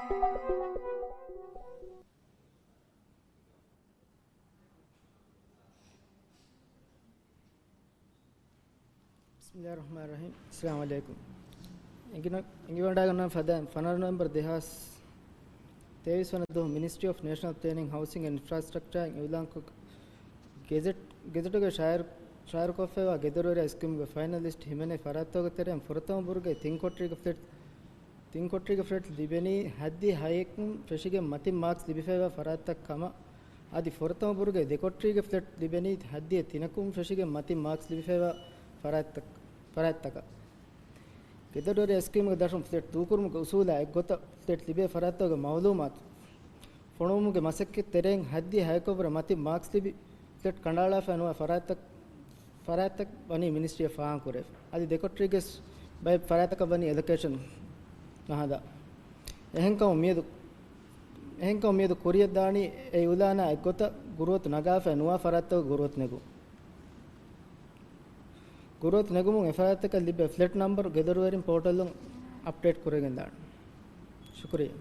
Bismillahirrahmanirrahim. Assalamu alaikum. Ingivanda Fadan, Fanar number Dehas Teviswanadu, Ministry of National Planning, Housing and Infrastructure, Ulanko Gazetto Shire Kofeva, Gedorua Skim, finalist Himene Faratogater and Furtamburg, Tinkotriga Fret, Libeni, Hadi Hayek, Feshige, Mati Marks, Libifeva, Farata Kama, Adi Furtamburg, Decotriga Flet, Libeni, Hadi, Tinakum, Feshige, Mati Marks, Libifeva, Farataka. Gedorua Skim, Dasham Flet, Tukurum, Usula, Gota Flet, Libe Faratoga, Maulumat, Fonum, Masaki, Tereng, Hadi Haykover, Mati Marks, Libi, Flet Kandala, Fanu, Faratak Bani Ministry of Fahankuref. Adi Decotrigas by Farataka Bani Education. Nahada. Ehenkam medu Korea dani e ulana ekota gurot nagafa nuwa faratta gurot negu. Gurot negumun efarataka libe flat number gedorwerin portal update kuregen dan. Shukriya.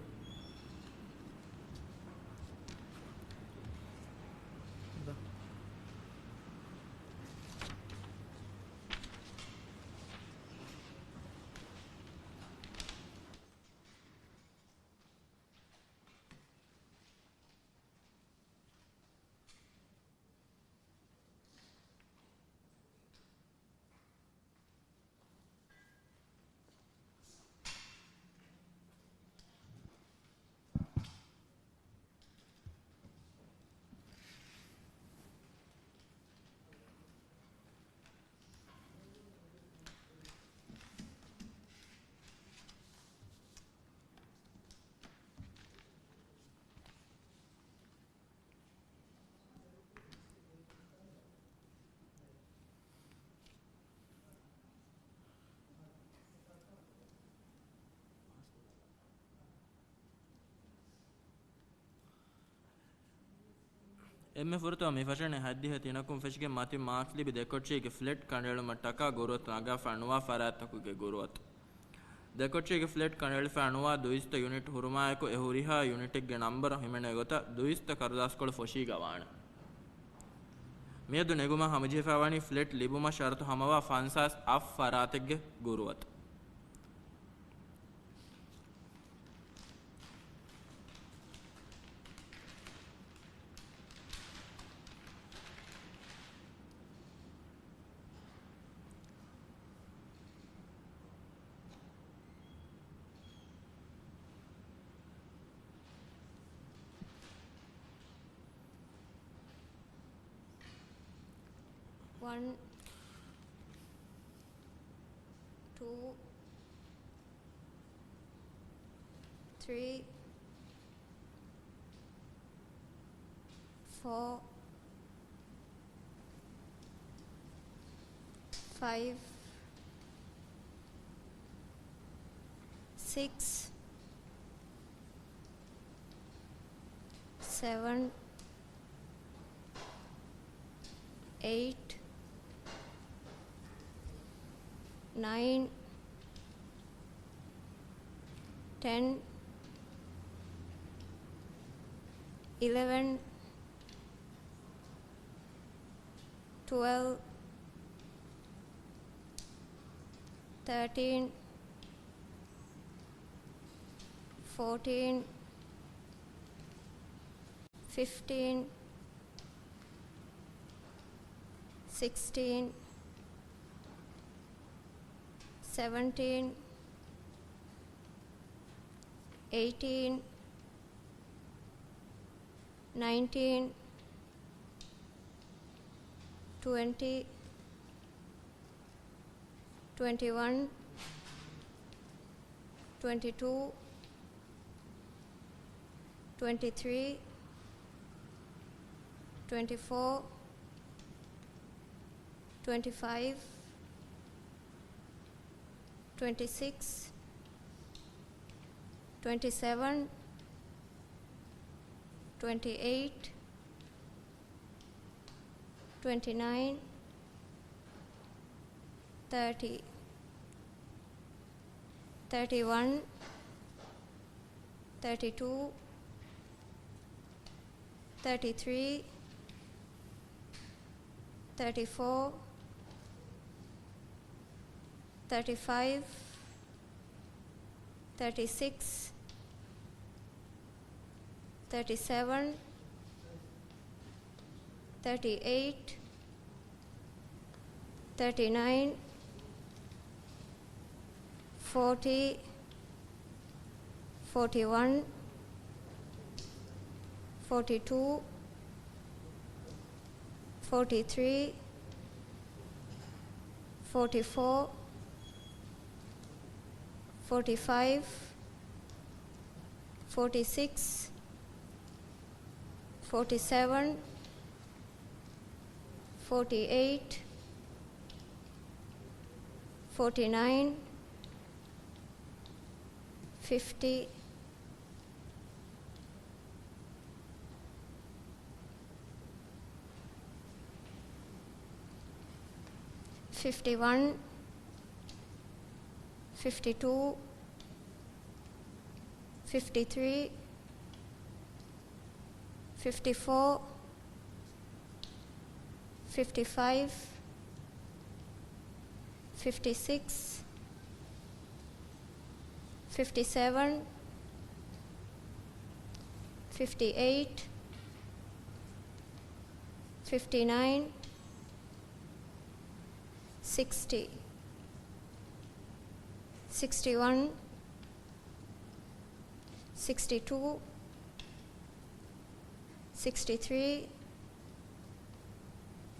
ಎಮ್ಮೆ ಫುರ್ತು ಮಿ ಫಶನೆ ಹದ್ದಿ ಹತಿನಕುಂ ಫೆಶ್ಗೆ ಮಾತಿ marks Libby ದೆಕೊಚ್ಚಿಗೆ ಫ್ಲೆಟ್ ಕಂಡೇಳು ಮಟ್ಟಕ ಗುರುತ್ ನಗ ಫಣುವಾ ಫರಾತಕುಗೆ ಗುರುತ್ ದೆಕೊಚ್ಚಿಗೆ ಫ್ಲೆಟ್ ಕಂಡೇಳು ಫಣುವಾ ದುಯಿಸ್ತ unit ಹುರುಮಾಯಕು ಎಹುರಿಹಾ ಯೂನಿಟ್ಗೆ number ಹಿಮೆನೆ ಗೊತ ದುಯಿಸ್ತ ಕರದಾಸ್ಕೊಳು ಫೊಶಿ ಗವಾಣ ಮೇದು ನೆಗುಮ ಹಮಜಿಫಾವಾಣಿ ಫ್ಲೆಟ್ ಲಿಬುಮ ಶರತು ಹಮವಾ ಫನ್ಸಾಸ್ of ಫರಾತಕ್ಗೆ ಗುರುತ್ One, two, three, four, five, six, seven, 8, 9, 10, 11, 12, 13, 14, 15, 16, 17, 18, 19, 20, 21, 22, 23, 24, 25, 26, 27, 28, 29, 30, 31, 32, 33, 34, 35, 36, 37, 38, 39, 40, 41, 42, 43, 44, 45, 46, 47, 48, 49, 50, 51, 52, 53, 54, 55, 56, 57, 58, 59, 60, 61, 62, 63,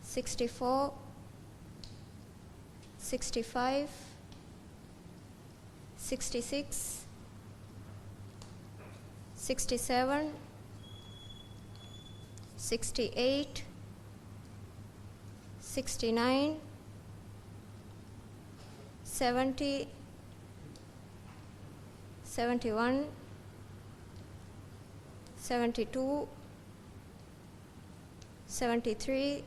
64, 65, 66, 67, 68, 69, 70, 71, 72, 73,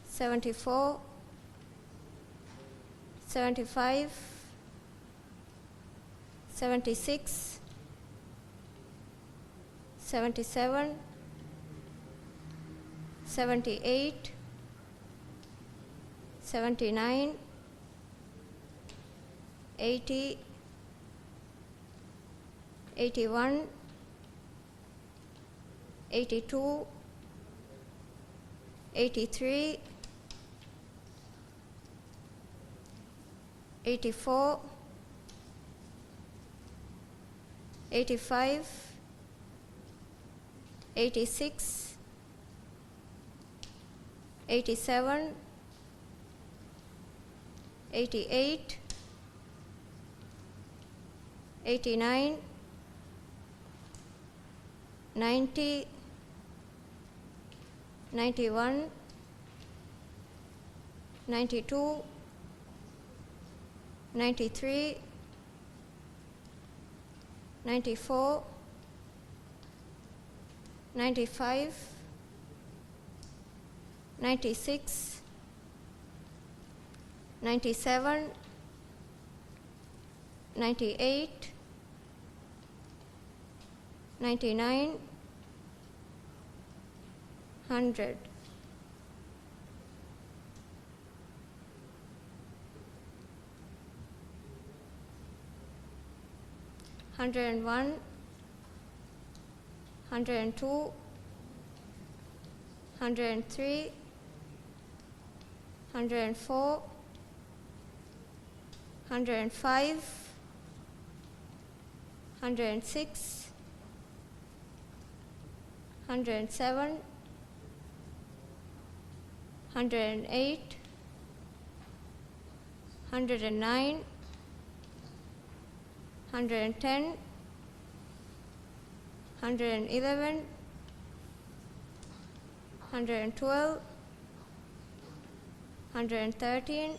74, 75, 76, 77, 78, 79, 80, 81, 82, 83, 84, 85, 86, 87, 88, 89, 90, 91, 92, 93, 94, 95, 96, 97, 98, 99, 100. 101, 102, 103, 104, 105, 106, 107, 108, 109, 110, 111, 112, 113,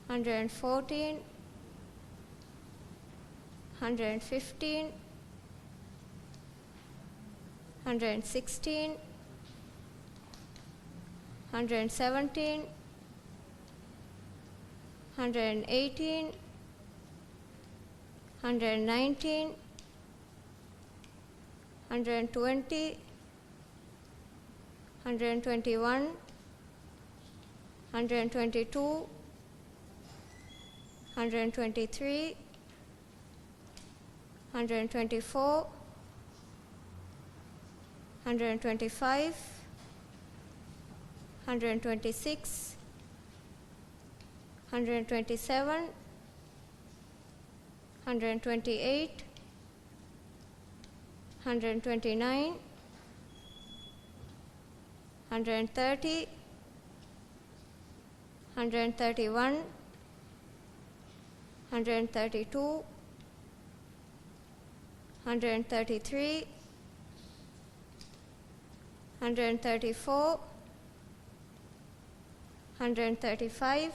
114, 115, 116, 117, 118, 119, 120, 121, 122, 123, 124, 125, 126, 127, 128, 129, 130, 131, 132, 133, 134, 135,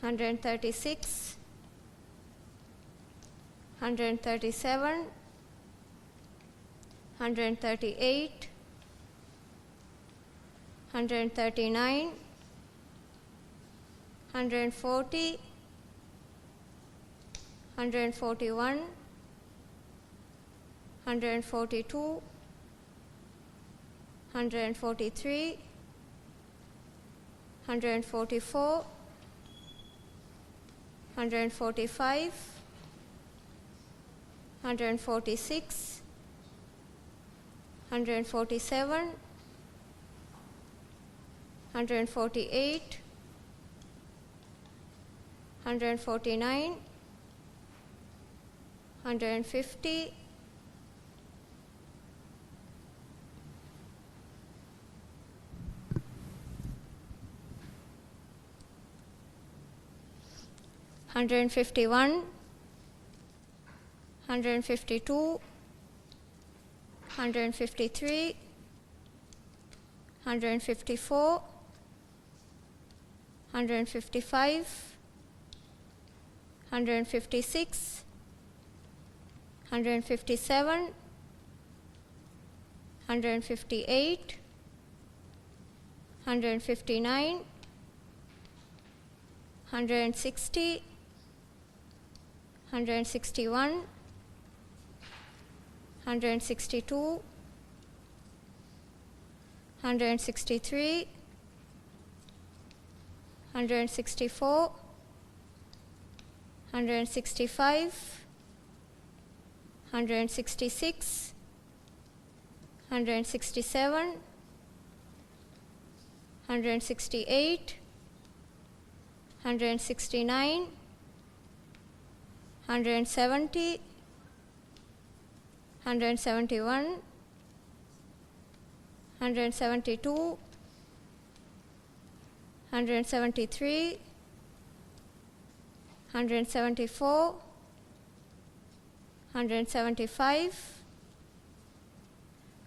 136, 137, 138, 139, 140, 141, 142, 143, 144, 145, 146, 147, 148, 149, 150, 151, 152, 153, 154, 155, 156, 157, 158, 159, 160, 161, 162, 163, 164, 165, 166, 167, 168, 169, 170, 171, 172, 173, 174, 175,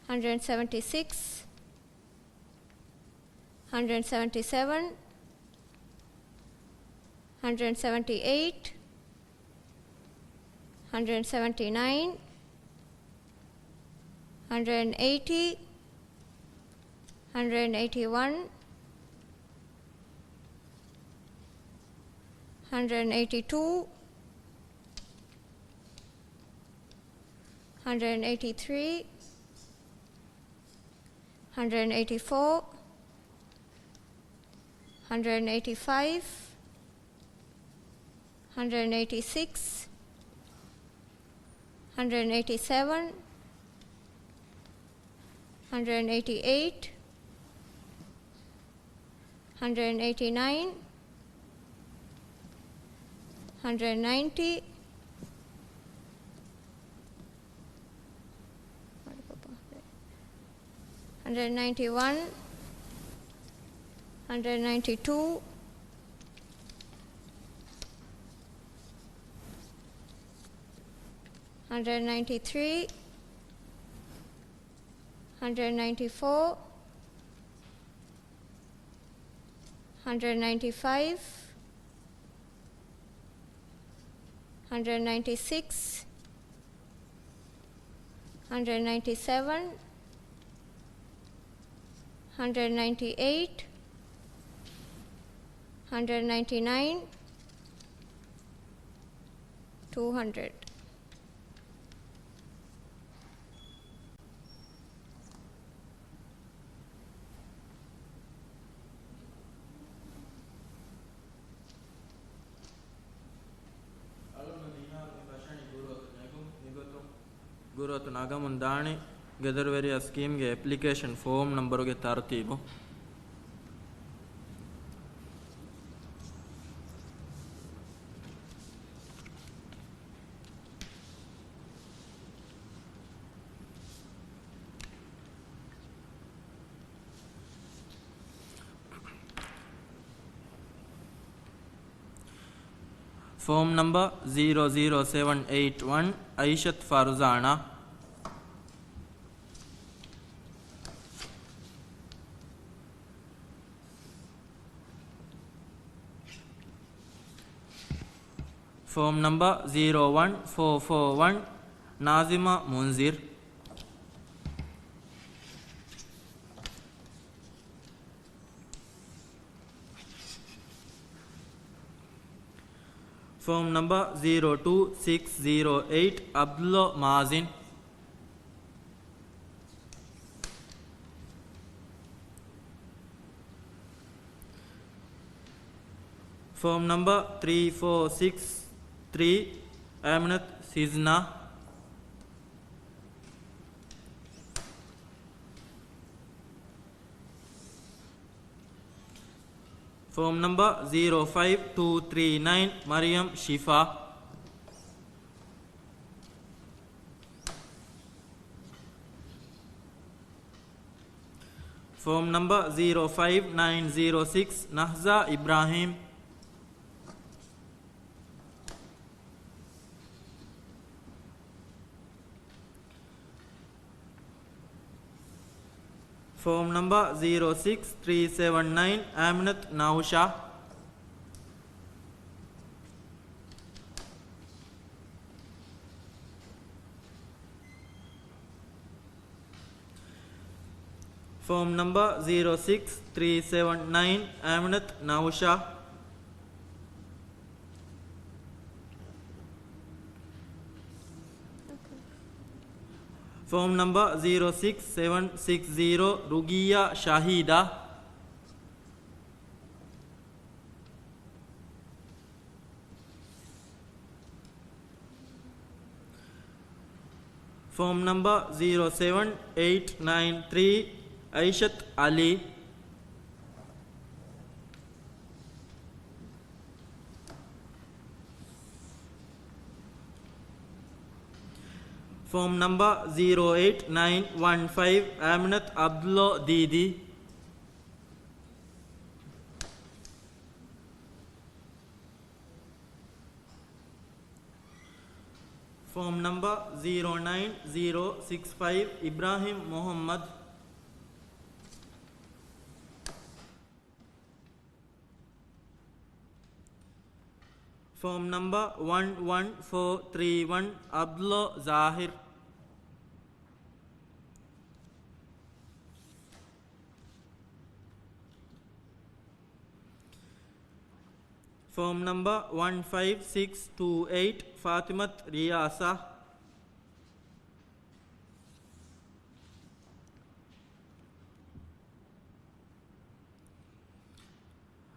176, 177, 178, 179, 180, 181, 182, 183, 184, 185, 186, 187, 188, 189, 190, 191, 192, 193, 194, 195, 196, 197, 198, 199, 200. ಗುರುತು ನಗಮುಂದಾಣಿ ಗೆದರ್ವೆರಿಯ ಸ್ಕೀಮ್ಗೆ ಅಪ್ಲಿಕೇಶನ್ ಫಾರ್ಮ್ ನಂಬರುಗೆ ತರ್ತೀಬು form number 00781 Aishath Faruzana form number 01441 Najima Munzir form number 02608 Abdulla Mazin form number 3463 Aminath Sizna form number 05239 Mariyam Shifa form number 05906 Nahza Ibrahim form number 06379 Aminath Nausha form number 06379 Aminath Nausha form number 06760 Rugiya Shaheeda form number 07893 Aishath Ali form number 08915 Aminath Abdulla Didi form number 09065 Ibrahim Mohamed form number 11431 Abdulla Zahir form number 15628 Fathimath Riyasa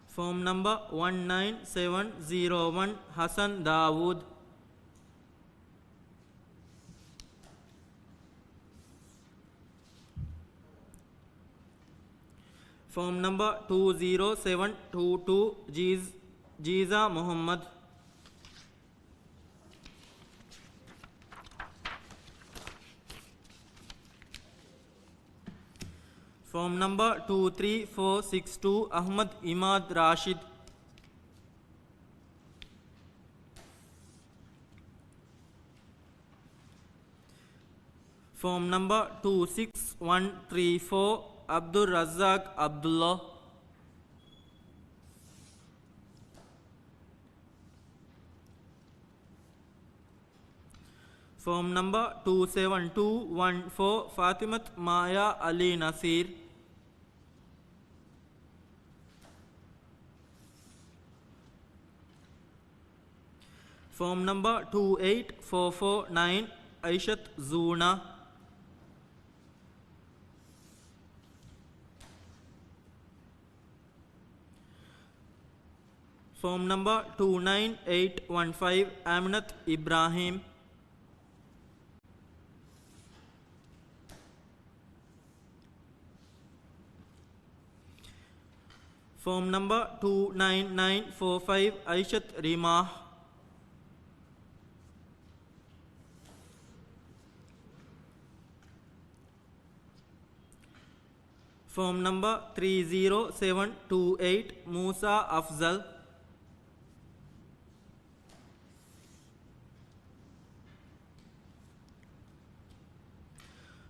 form number 19701 Hassan Dawood form number 20722 Jeeza Mohamed form number 23462 Ahmed Imad Rashid form number 26134 Abdul Razak Abdulla form number 27214 Fathimath Maya Ali Naseer Form number 28449 Aishat Zuna. Form number 29815 Aminat Ibrahim. Form number 29945 Aishat Rimah. Form number 30728 Musa Afzal.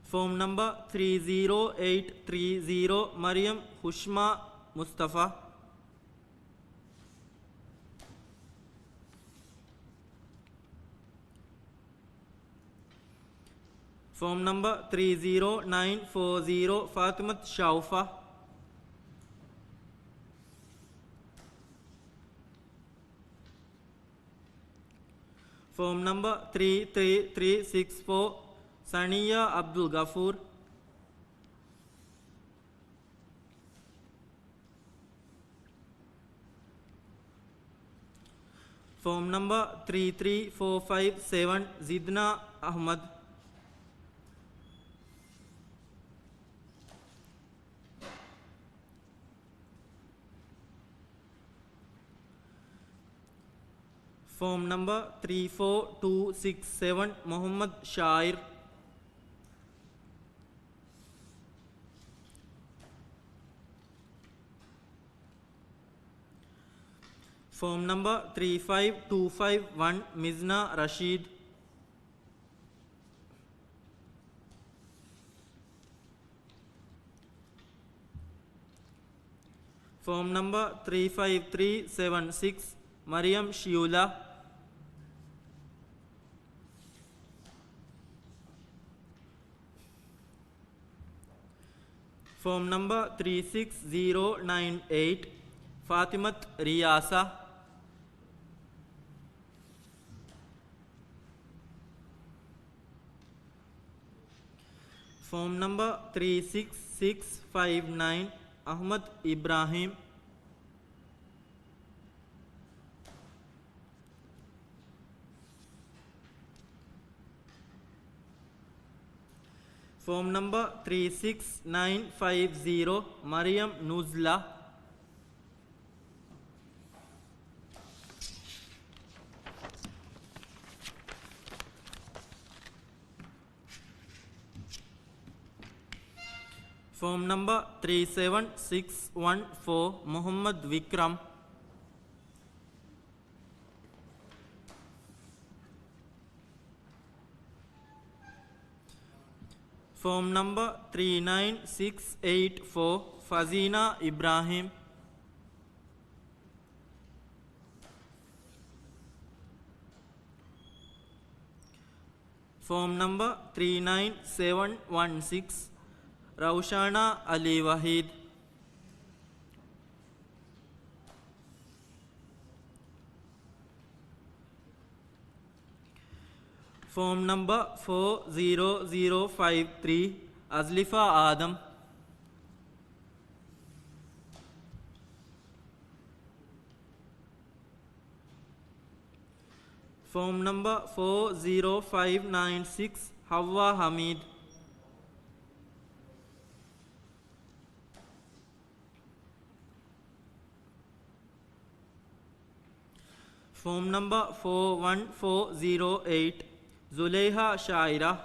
Form number 30830 Maryam Hushma Mustafa. Form number 30940 Fatimat Shaufa. Form number 33364 Saniya Abdul Ghafoor. Form number 33457 Zidna Ahmad. Form number 34267 Muhammad Shair. Form number 35251 Mizna Rashid. Form number 35376 Maryam Shiula. Form number 36098 Fatimat Riyasa. Form number 36659 Ahmad Ibrahim. Form number 36950 Maryam Nuzla. Form number 37614 Muhammad Vikram. Form number 39684 Fazina Ibrahim. Form number 39716 Raushana Ali Wahid. Form number 40053 Azlifa Adam. Form number 40596 Hawa Hamid. Form number 41408 Zuleha Shaira.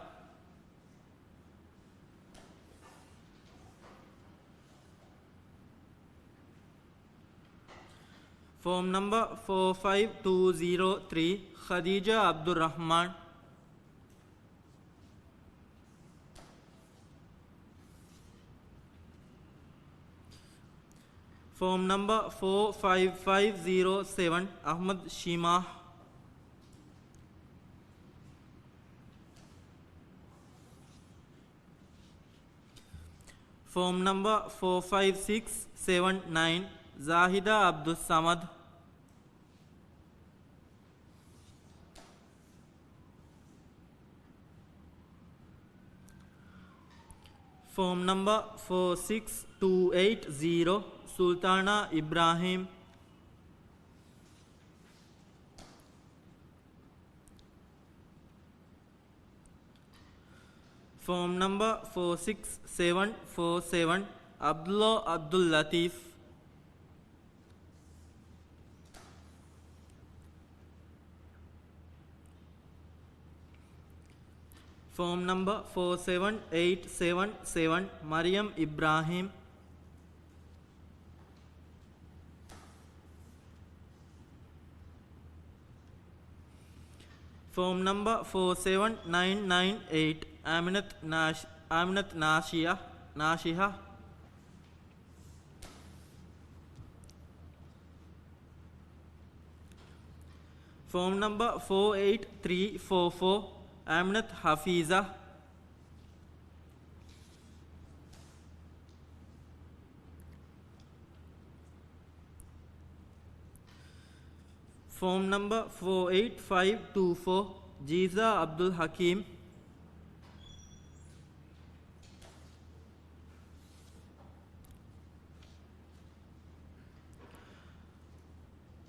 Form number 45203 Khadija Abdul Rahman. Form number 45507 Ahmad Shima. Form number 45679 Zahida Abdul Samad. Form number 46280 Sultana Ibrahim. Form number 46747 Abdullah Abdul Latif. Form number 47877 Mariam Ibrahim. Form number 47998 Aminat Nashiha. Form number 48344 Aminat Hafiza. Form number 48524 Jiza Abdul Hakim.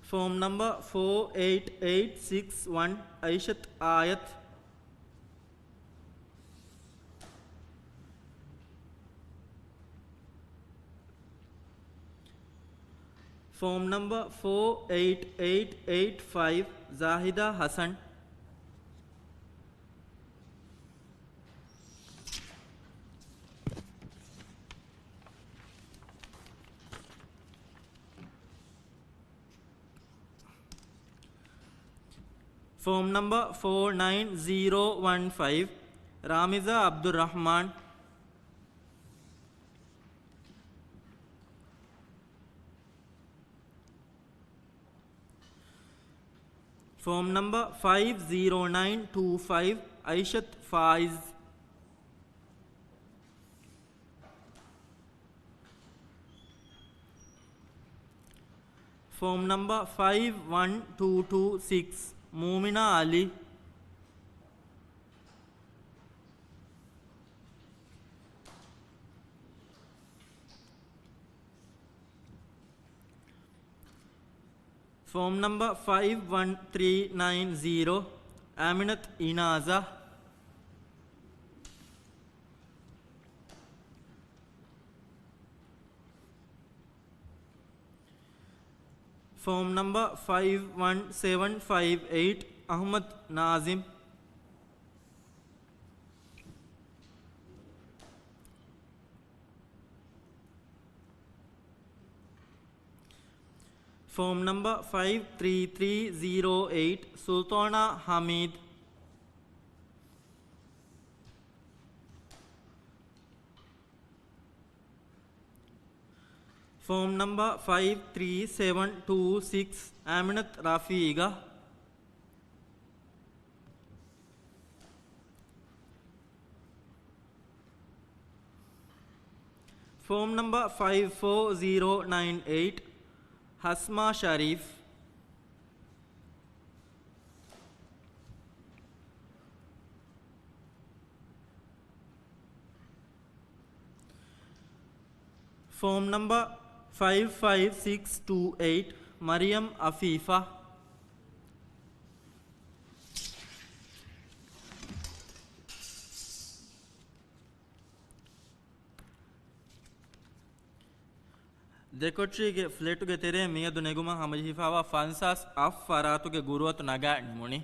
Form number 48861 Aishat Ayat. Form number 48885 Zahida Hassan. Form number 49015 Ramiza Abdur Rahman. Form number 50925 Aishat Faiz. Form number 51226 Mumina Ali. Form number 51390 Aminat Inaza. Form number 51758 Ahmad Nazim. Form number 53308 Sultana Hamid. Form number 53726 Aminat Rafiga. Form number 54098 Hasma Sharif. Form number 55628 Mariam Afifa. Dekotrige fletuge tere miyadu neguma hamajifawa fansas affaratuge guruwatu naga nimuni.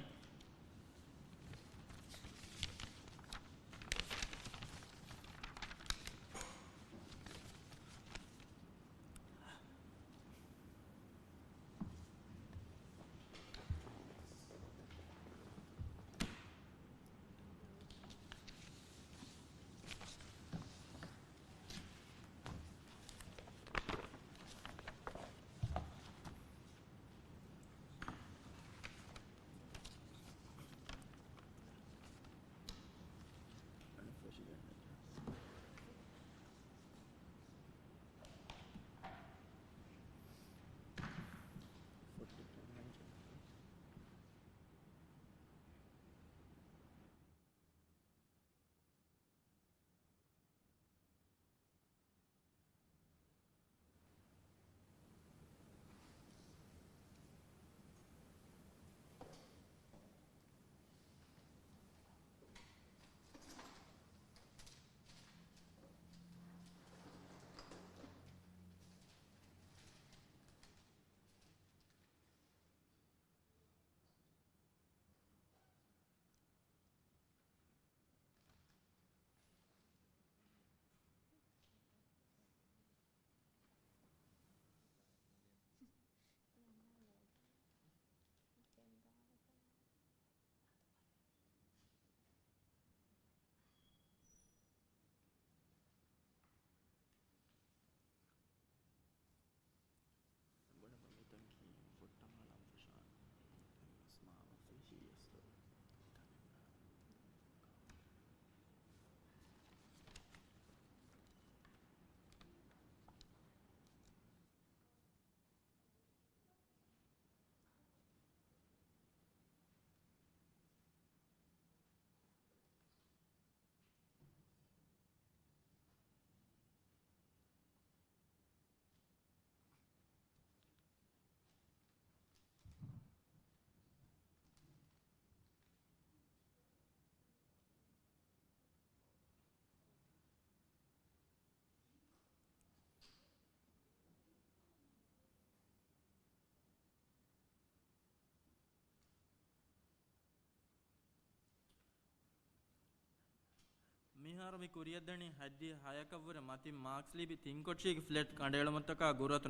මිහාරමි කුරියද්දනි හද්දි හයකවර මති marks ලිබි තින්කොච්චිගේ flat කණ්ඩේලමත්තක ගුරුවත්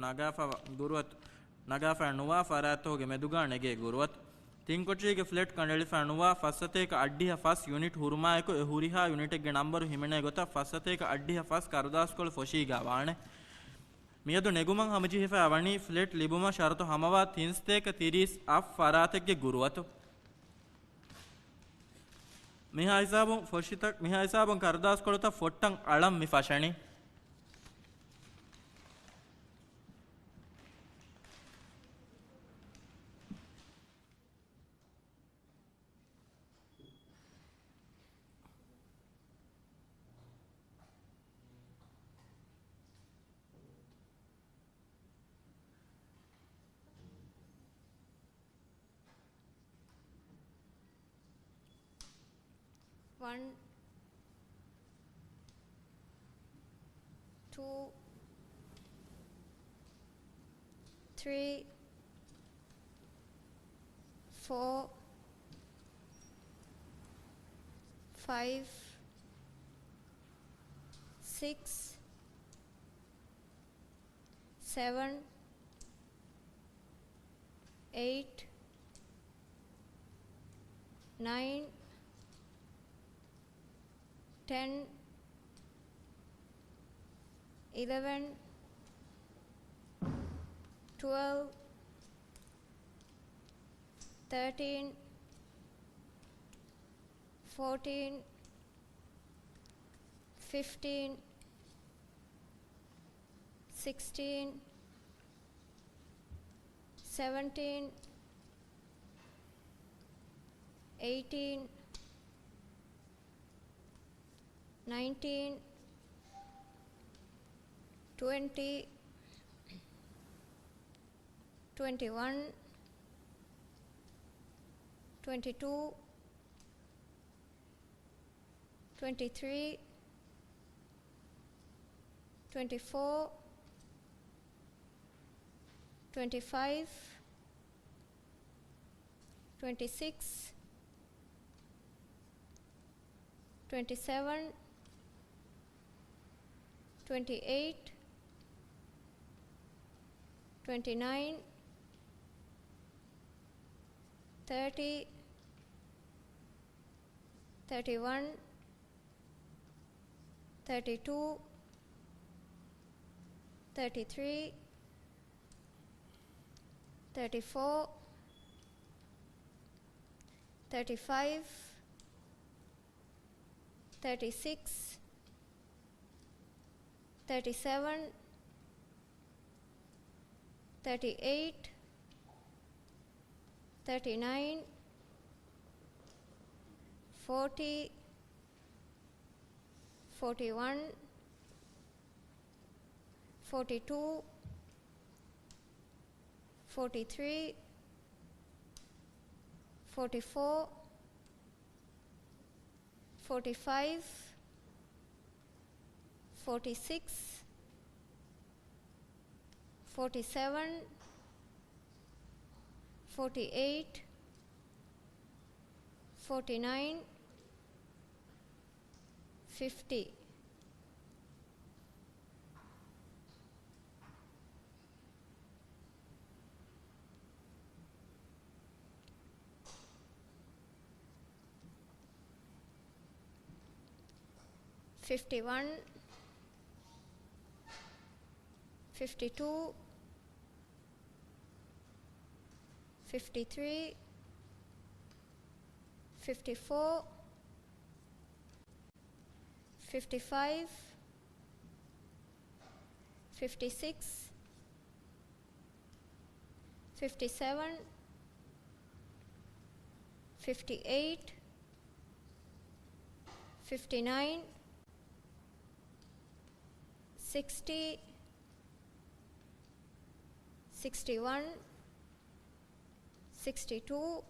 නගාෆා නුවා ෆරාතෝගේ මෙදුගා නෙගේ ගුරුවත් තින්කොච්චිගේ ෆ්ලැට් කණ්ඩේලිෆා නුවා ෆස්සතේක අඩ්ඩිහ ෆස් යුනිට් හුරුමායක එහුරිහා යුනිට්ගේ නම්බරු හිමනේ ගොත ෆස්සතේක අඩ්ඩිහ ෆස් කරදාස්කොල ෆොෂීගා වානේ මියදු නෙගුමන් හමජිහිෆා වණි ෆ්ලැට් ලිබුම ෂරතු හමවා තින්ස්තේක 30 අෆ් ෆරාතෙක්ගේ ගුරුවතු මිහා හිසාබුන් කරදාස් කොළත ෆොට්ටන් අලම් මි ෆෂණි One, two, three, 4, 5, 6, 7, 8, 9, 10, 11, 12, 13, 14, 15, 16, 17, 18, 19, 20, 21, 22, 23, 24, 25, 26, 27, 28, 29, 30, 31, 32, 33, 34, 35, 36, 37, 38, 39, 40, 41, 42, 43, 44, 45, 46, 47, 48, 49, 50. Fifty-one, 52, 53, 54, 55, 56, 57, 58, 59, 60, 61, 62,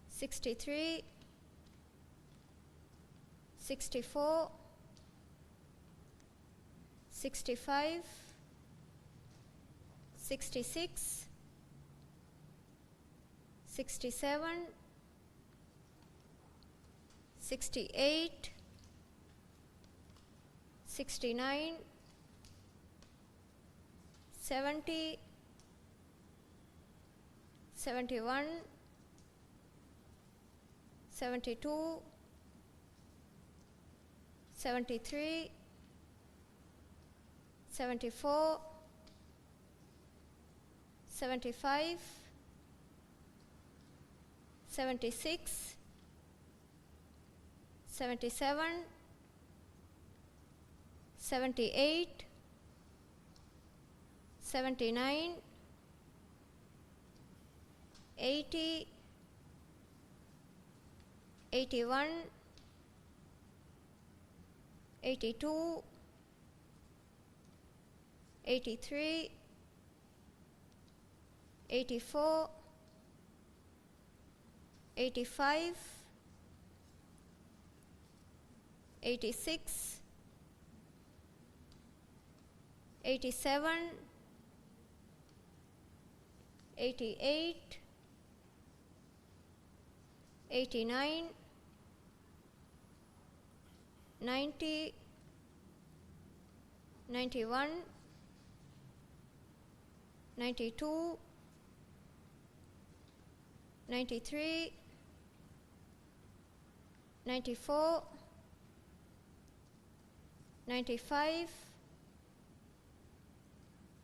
63, 64, 65, 66, 67, 68, 69, 70, 71, 72, 73, 74, 75, 76, 77, 78, 79, 80, 81, 82, 83, 84, 85, 86, 87, 88, 89, 90, 91, 92, 93, 94, 95,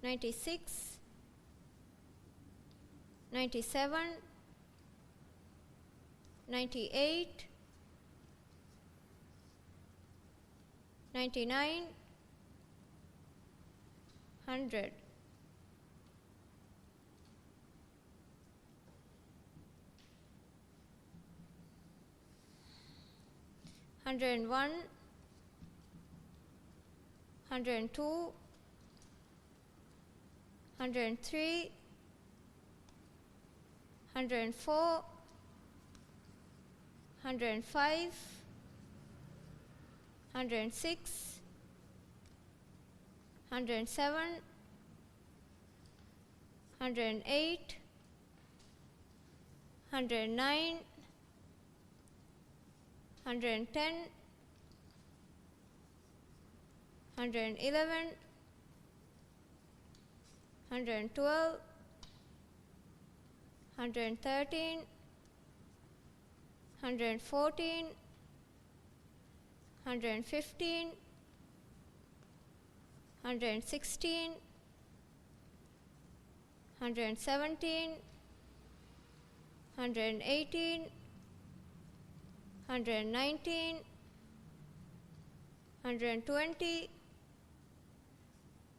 96, 97, 98, 99, 100. 101, 102, 103, 104, 105, 106, 107, 108, 109, 110, 111, 112, 113, 114, 115, 116, 117, 118, 119, 120,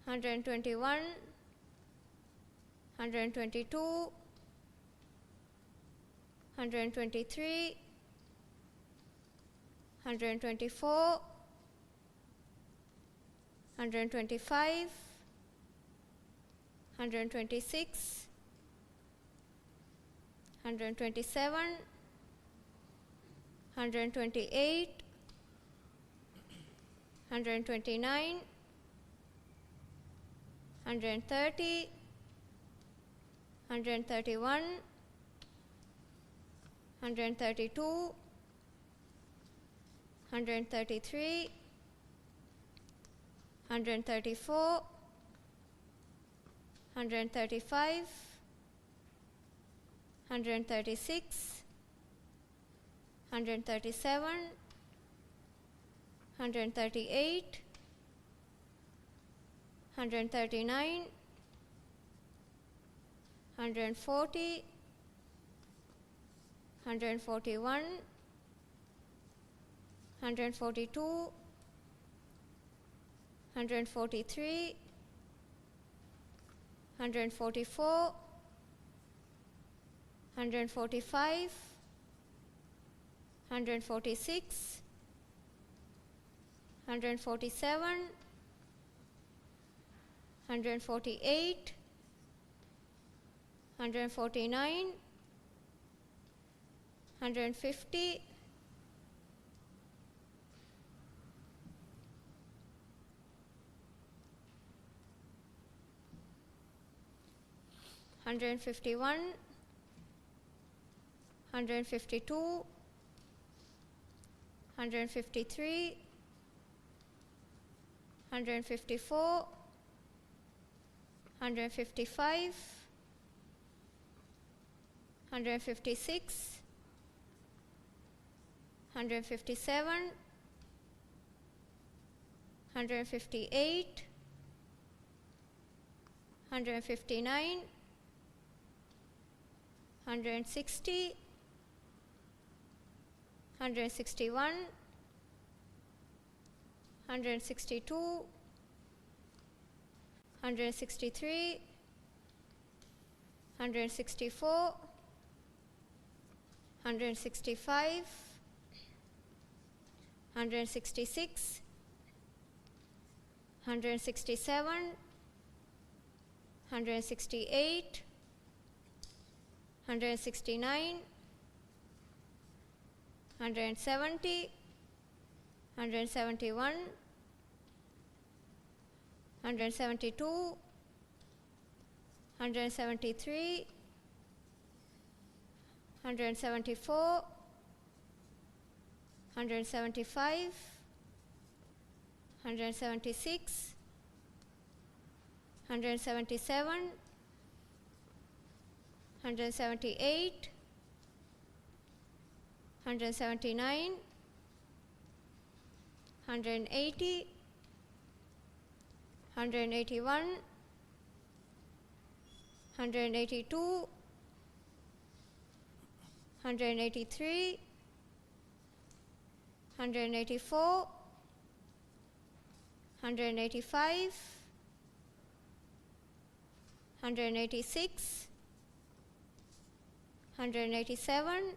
121, 122, 123, 124, 125, 126, 127, 128, 129, 130, 131, 132, 133, 134, 135, 136, 137, 138, 139, 140, 141, 142, 143, 144, 145, 146, 147, 148, 149, 150, 151, 152, 153, 154, 155, 156, 157, 158, 159, 160, 161, 162, 163, 164, 165, 166, 167, 168, 169, 170, 171, 172, 173, 174, 175, 176, 177, 178, 179, 180, 181, 182, 183, 184, 185, 186, 187,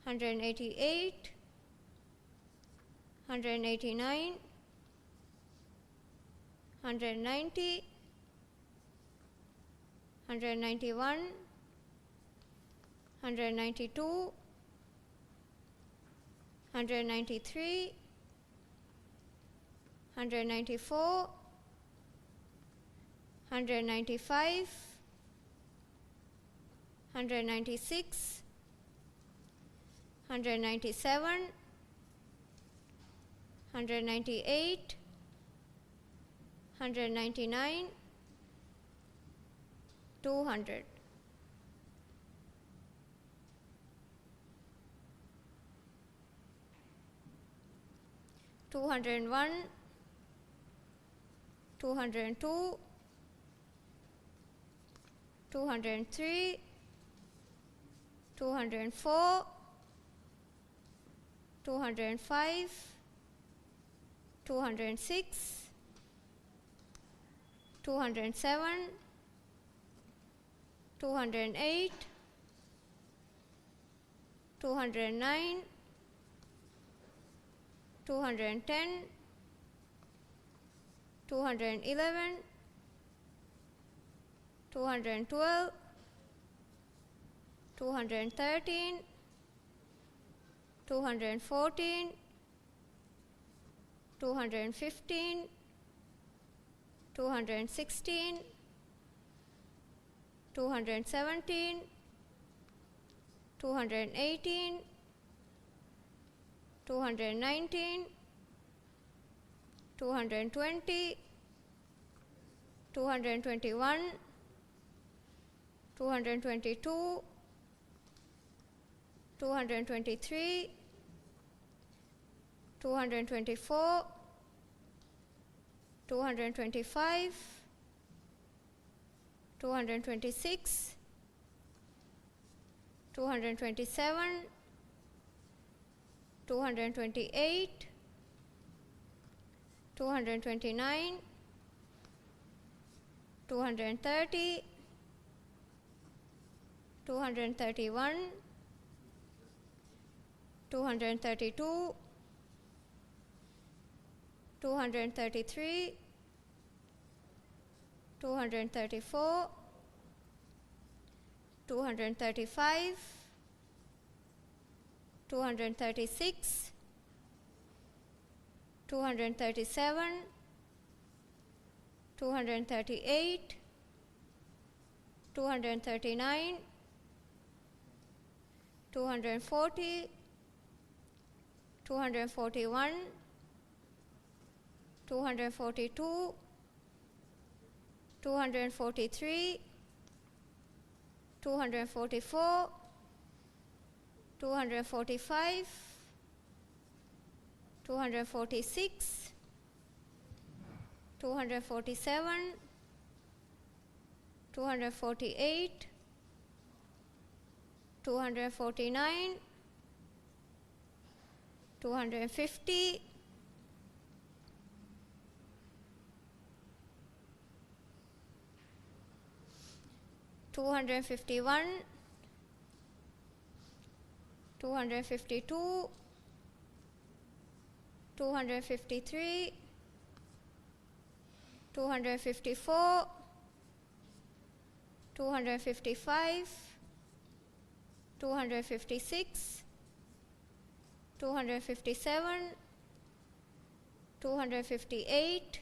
188, 189, 190, 191, 192, 193, 194, 195, 196, 197, 198, 199, 200. 201, 202, 203, 204, 205, 206, 207, 208, 209, 210, 211, 212, 213, 214, 215, 216, 217, 218, 219, 220, 221, 222, 223, 224, 225, 226, 227, 228, 229, 230, 231, 232, 233, 234, 235, 236, 237, 238, 239, 240, 241, 242, 243, 244, 245, 246, 247, 248, 249, 250, 251, 252, 253, 254, 255, 256, 257, 258,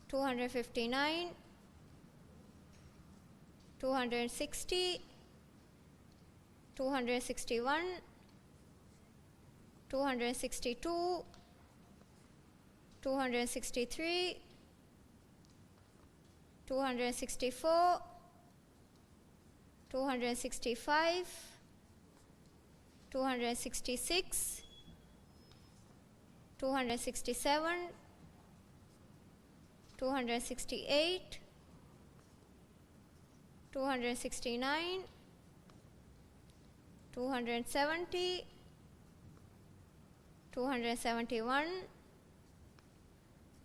259, 260, 261, 262, 263, 264, 265, 266, 267, 268, 269, 270, 271,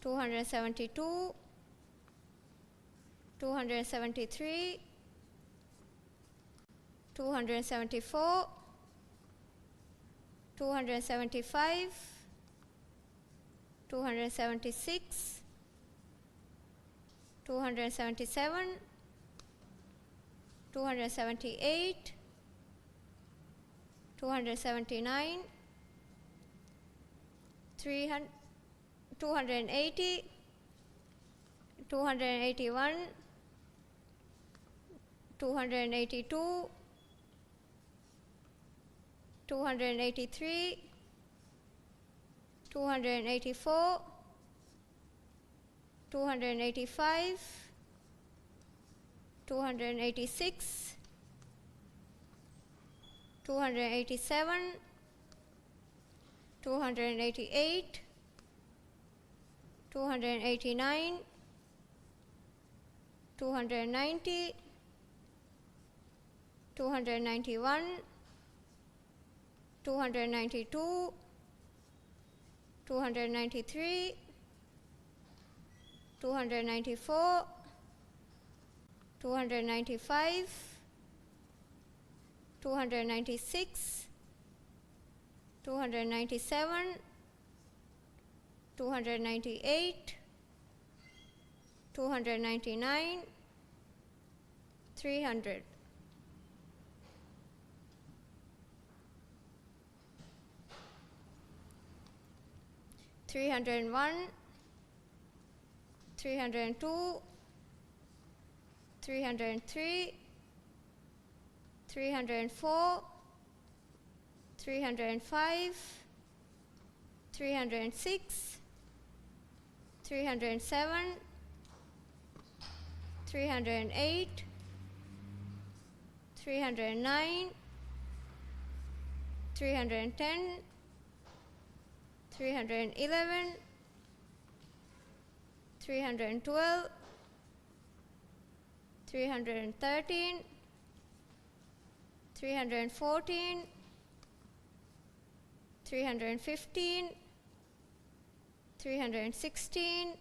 272, 273, 274, 275, 276, 277, 278, 279, 300, 280, 281, 282, 283, 284, 285, 286, 287, 288, 289, 290, 291, 292, 293, 294, 295, 296, 297, 298, 299, 300. 301, 302, 303, 304, 305, 306, 307, 308, 309, 310, 311, 312, 313, 314, 315, 316,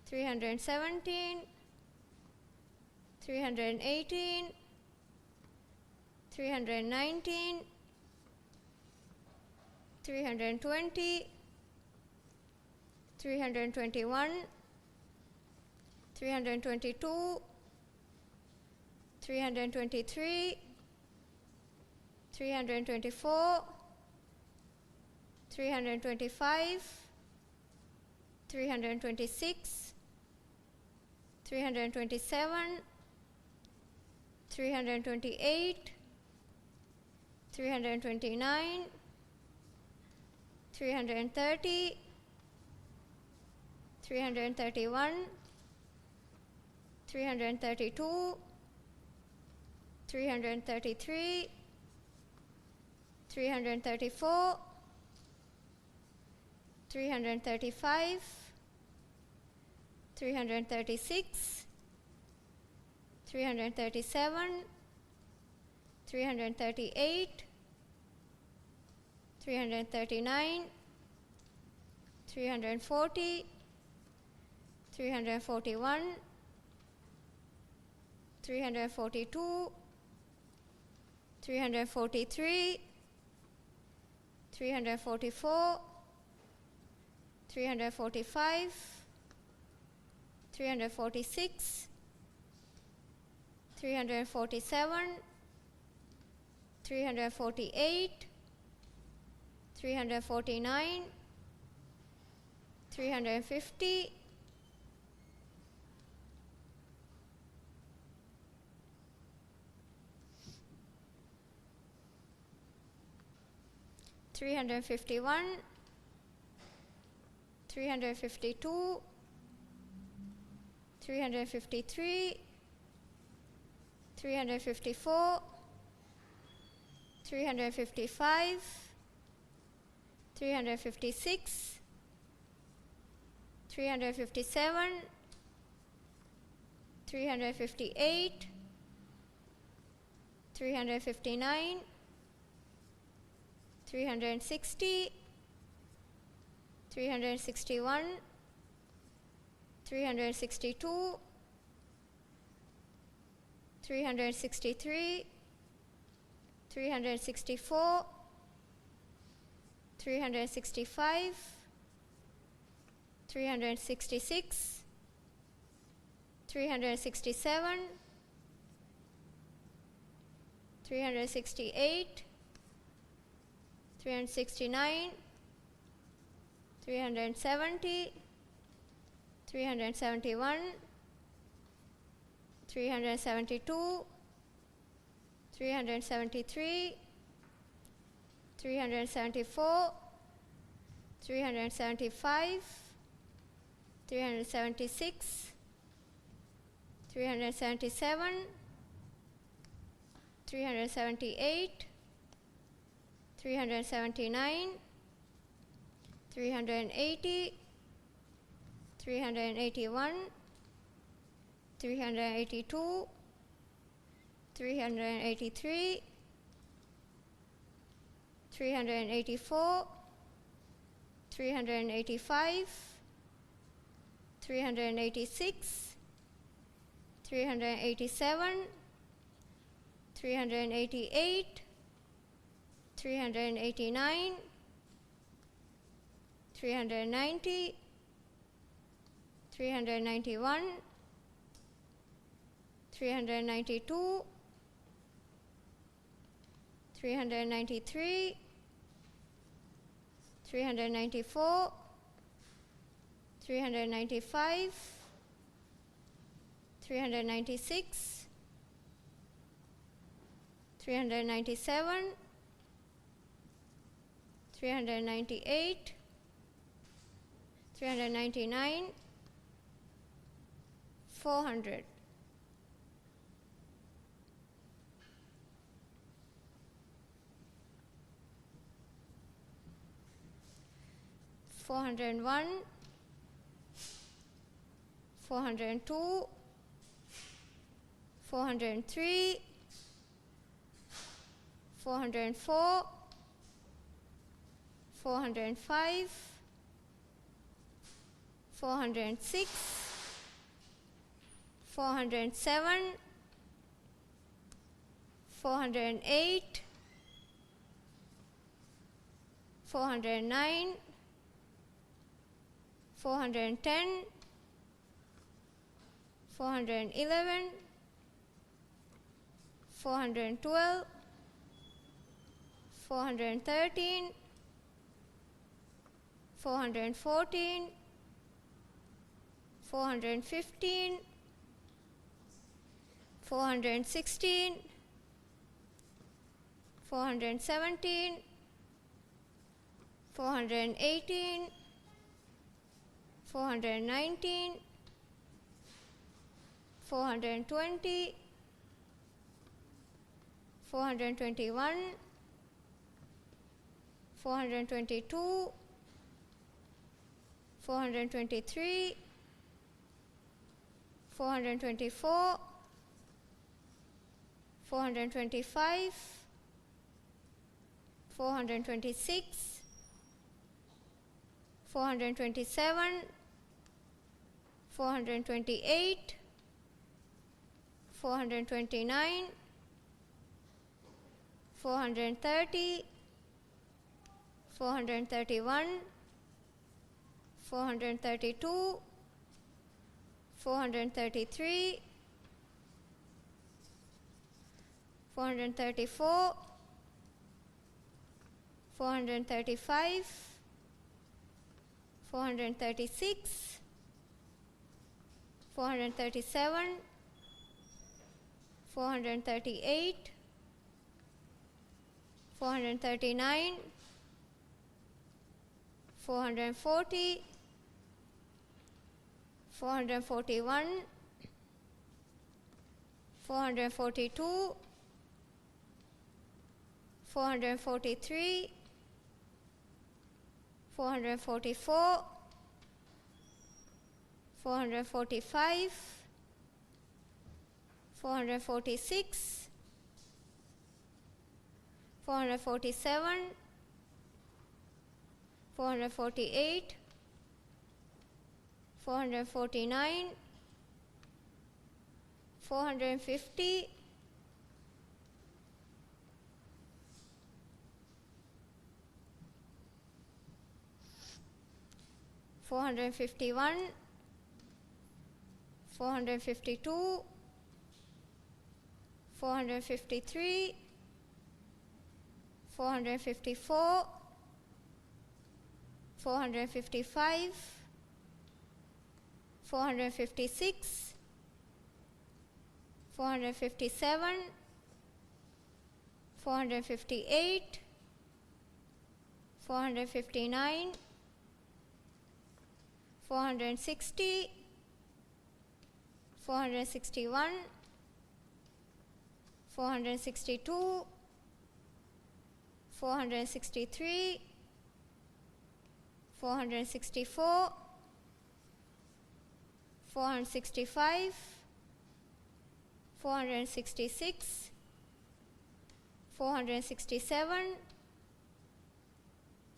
317, 318, 319, 320, 321, 322, 323, 324, 325, 326, 327, 328, 329, 330, 331, 332, 333, 334, 335, 336, 337, 338, 339, 340, 341, 342, 343, 344, 345, 346, 347, 348, 349, 350, 351, 352, 353, 354, 355, 356, 357, 358, 359, 360, 361, 362, 363, 364, 365, 366, 367, 368, 369, 370, 371, 372, 373, 374, 375, 376, 377, 378, 379, 380, 381, 382, 383, 384, 385, 386, 387, 388, 389, 390, 391, 392, 393, 394, 395, 396, 397, 398, 399, 400. 401, 402, 403, 404, 405, 406, 407, 408, 409, 410, 411, 412, 413, 414, 415, 416, 417, 418, 419, 420, 421, 422, 423, 424, 425, 426, 427, 428, 429, 430, 431, 432, 433, 434, 435, 436, 437, 438, 439, 440, 441, 442, 443, 444, 445, 446, 447, 448, 449, 450, 451, 452, 453, 454, 455, 456, 457, 458, 459, 460, 461, 462, 463, 464, 465, 466, 467,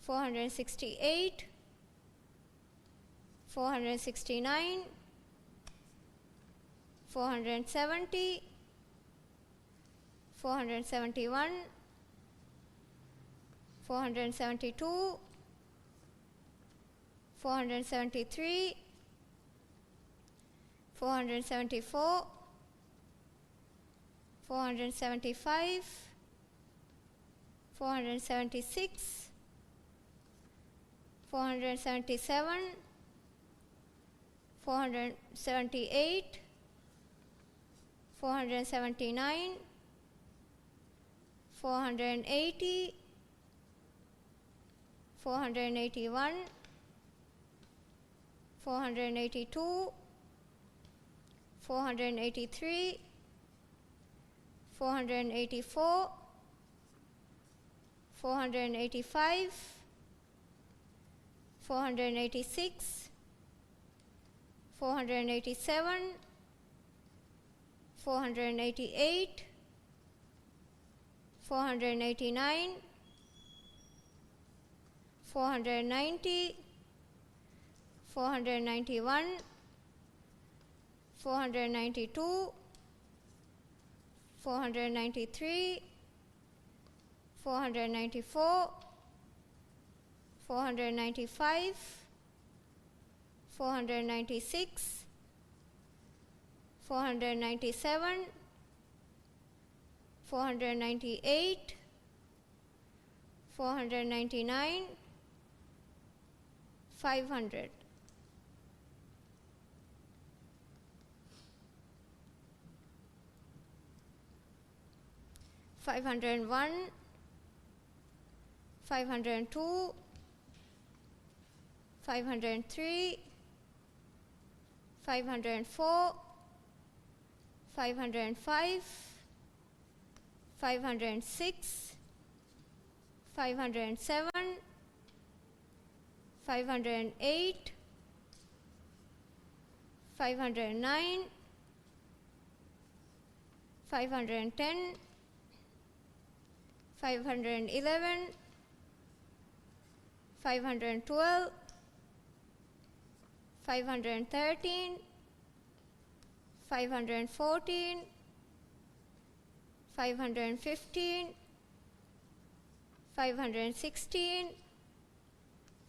468, 469, 470, 471, 472, 473, 474, 475, 476, 477, 478, 479, 480, 481, 482, 483, 484, 485, 486, 487, 488, 489, 490, 491, 492, 493, 494, 495, 496, 497, 498, 499, 500. 501, 502, 503, 504, 505, 506, 507, 508, 509, 510, 511, 512, 513, 514, 515, 516,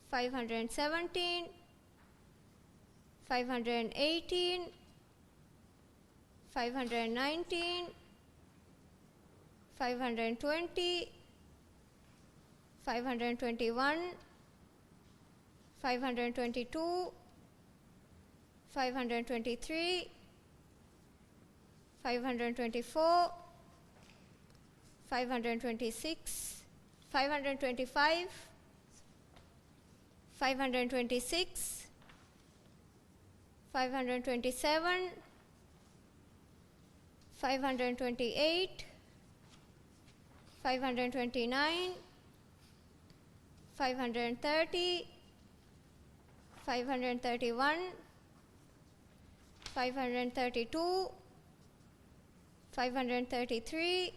517, 518, 519, 520, 521, 522, 523, 524, 526, 525, 526, 527, 528, 529, 530, 531, 532, 533,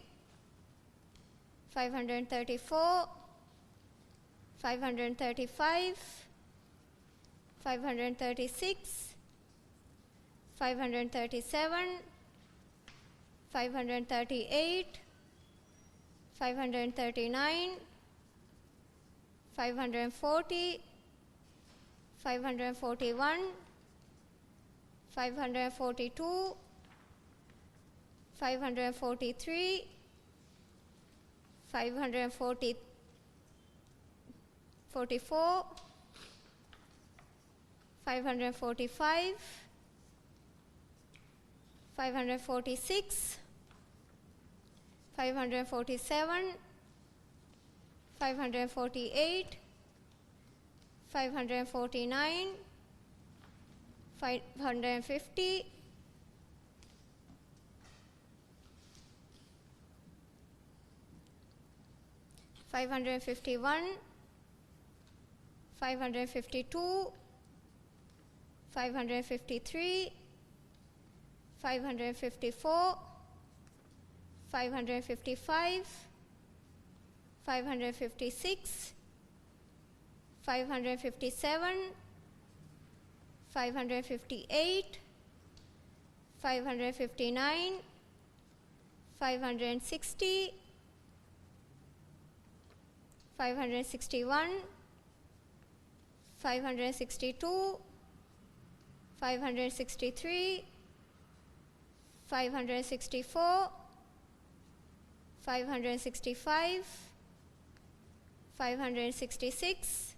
534, 535, 536, 537, 538, 539, 540, 541, 542, 543, 544, 545, 546, 547, 548, 549, 550, 551, 552, 553, 554, 555, 556, 557, 558, 559, 560, 561, 562, 563, 564, 565, 566,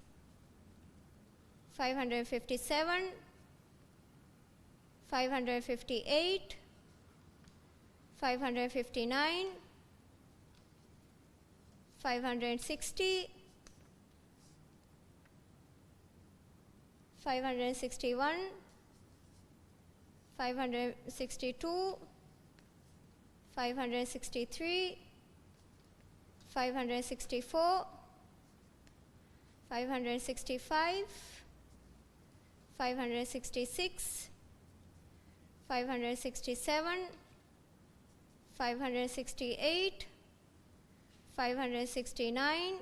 557, 558, 559, 560, 561, 562, 563, 564, 565, 566, 567, 568, 569,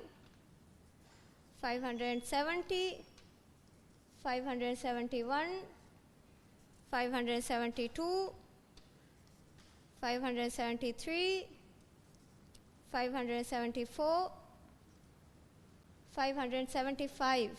570, 571, 572, 573, 574, 575.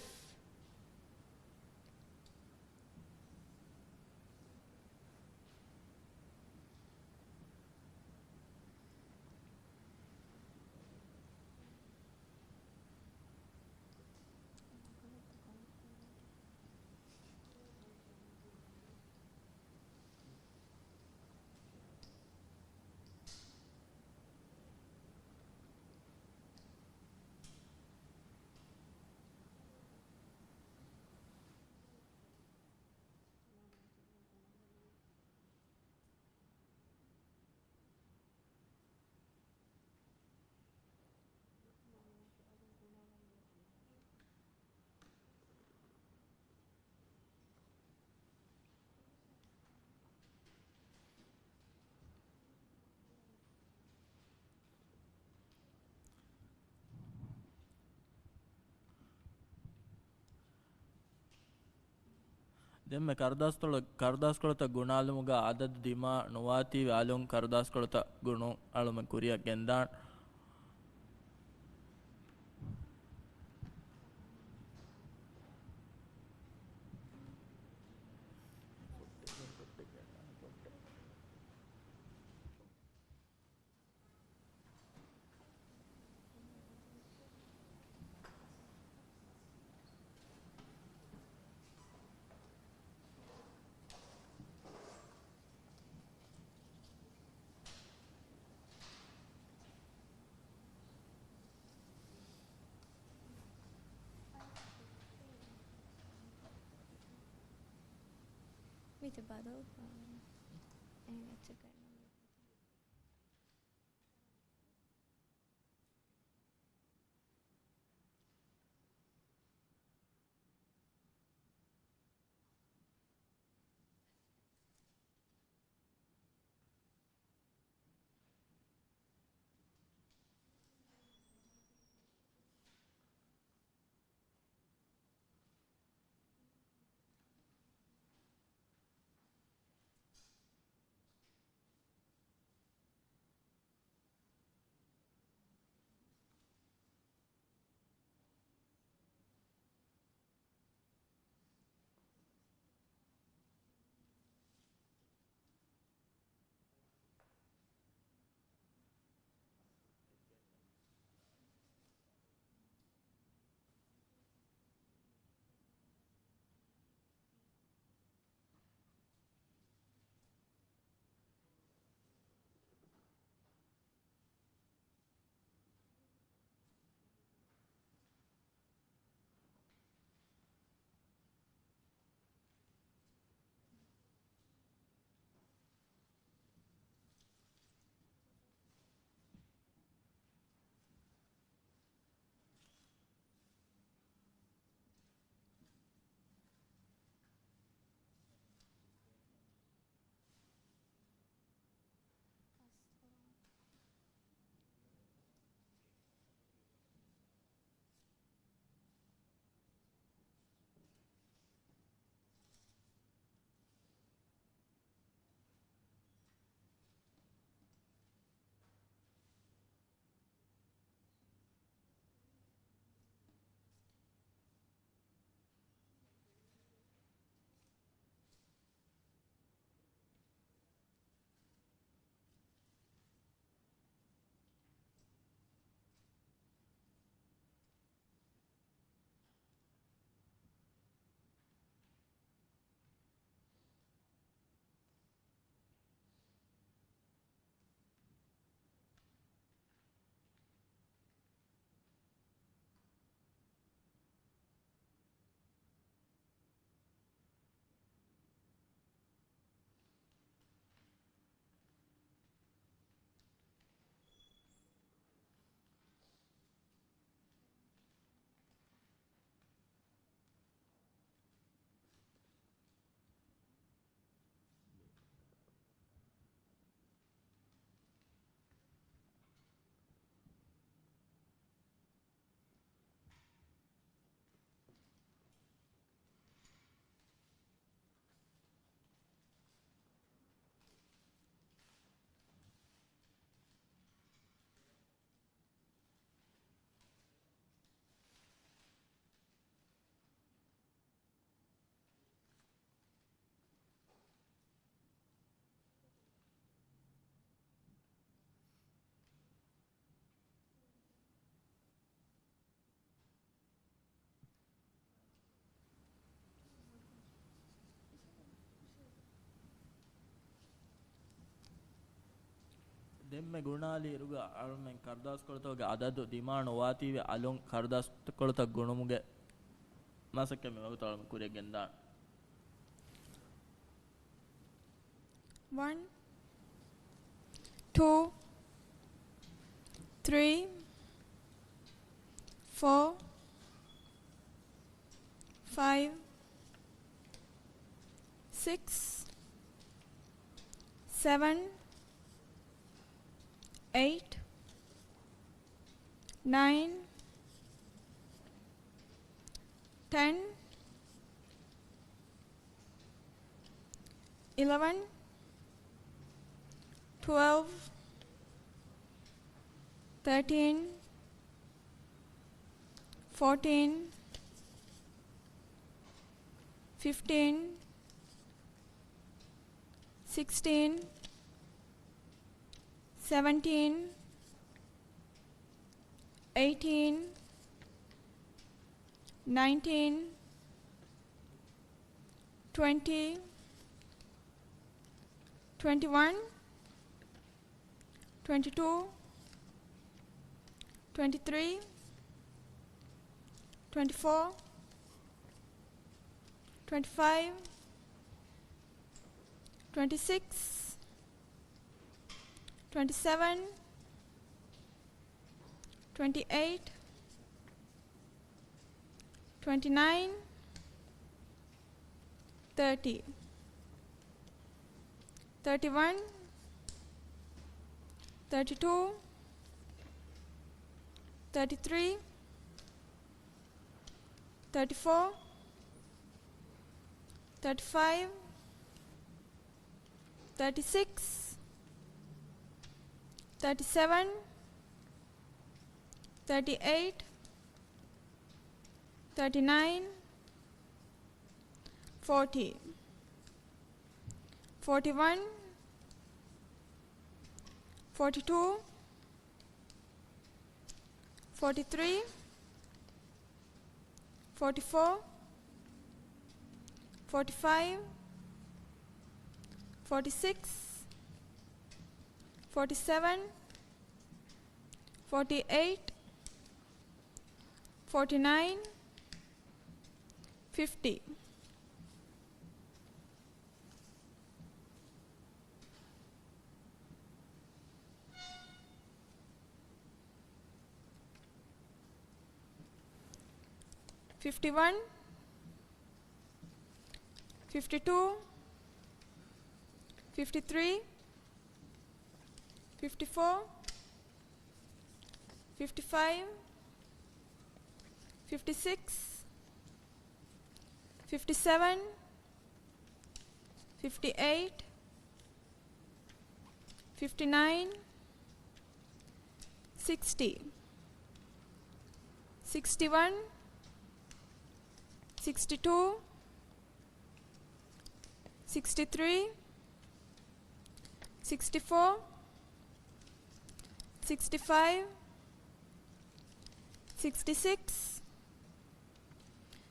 ದೆಮ್ಮೆ ಕರ್ದಾಸ್ಕೊಳತ ಗುಣಾಲುಮುಗ ಆದದ್ ದಿಮಾ ನುವಾತೀವಿ ಅಲುಂ ಕರ್ದಾಸ್ಕೊಳತ ಗುಣು ಅಳುಮ ಕುರಿಯ ಗೆಂದಾಣ್ With the bottle. And it's a good. ದೆಮ್ಮೆ ಗುಣಾಲಿರುಗ ಅಳುಮೆನ್ ಕರ್ದಾಸ್ಕೊಳತೋಗೆ ಅದದು ದಿಮಾಣು ವಾತೀವಿ ಅಲುಂ ಕರ್ದಾಸ್ಕೊಳತ ಗುಣುಮುಗೆ ಮಾಸಕ್ಕೆ ಮೆವಗುತಾಳಮ ಕುರಿಯ ಗೆಂದಾಣ 1 2 3 4 5 6 7 8 9 10 11, 12, 13, 14, 15, 16, 17, 18, 19, 20, 21, 22, 23, 24, 25, 26, 27, 28, 29, 30, 31, 32, 33, 34, 35, 36, 37, 38, 39, 40, 41, 42, 43, 44, 45, 46, 47, 48, 49, 50. $51, $52, $53, $54, $55, $56, $57, $58, $59, $60, $61, $62, $63, $64, $65, $66,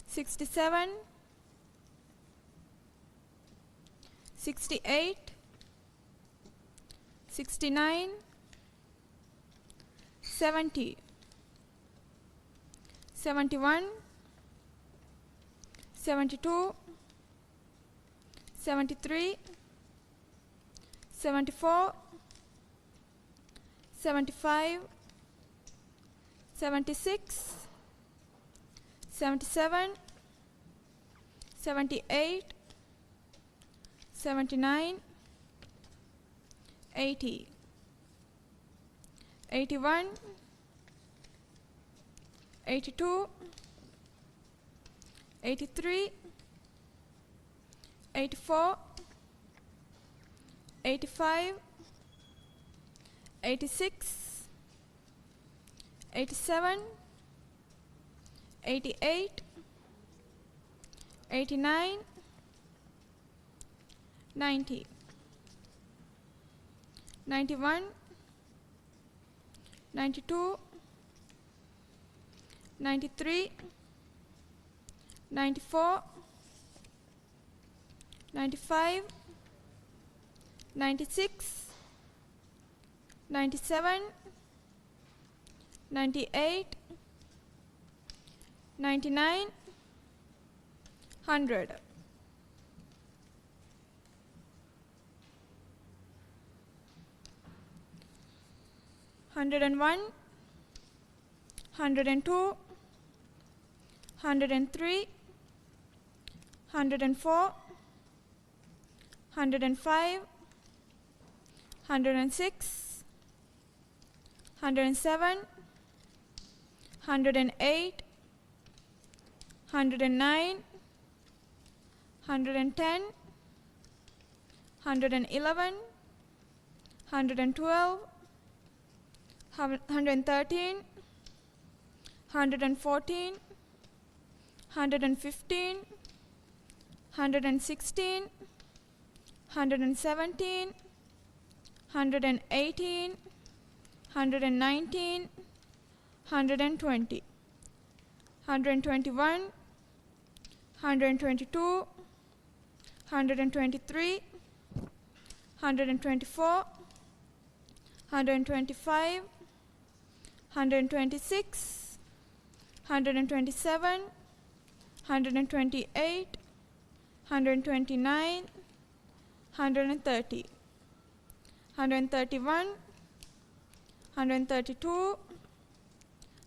$67, $68, $69, $70, $71, $72, $73, $74, $75, $76, $77, $78, $79, $80, $81, $82, $83, $84, $85, $86, $87, $88, $89, $90, $91, $92, $93, $94, $95, $96, $97, $98, $99, $100. $101, $102, $103, $104, $105, $106, $107, $108, $109, $110, 111, 112, 113, 114, 115, 116, 117, 118, 119, 120, 121, 122, 123, 124, 125, 126, 127, 128, 129, 130, 131, 132,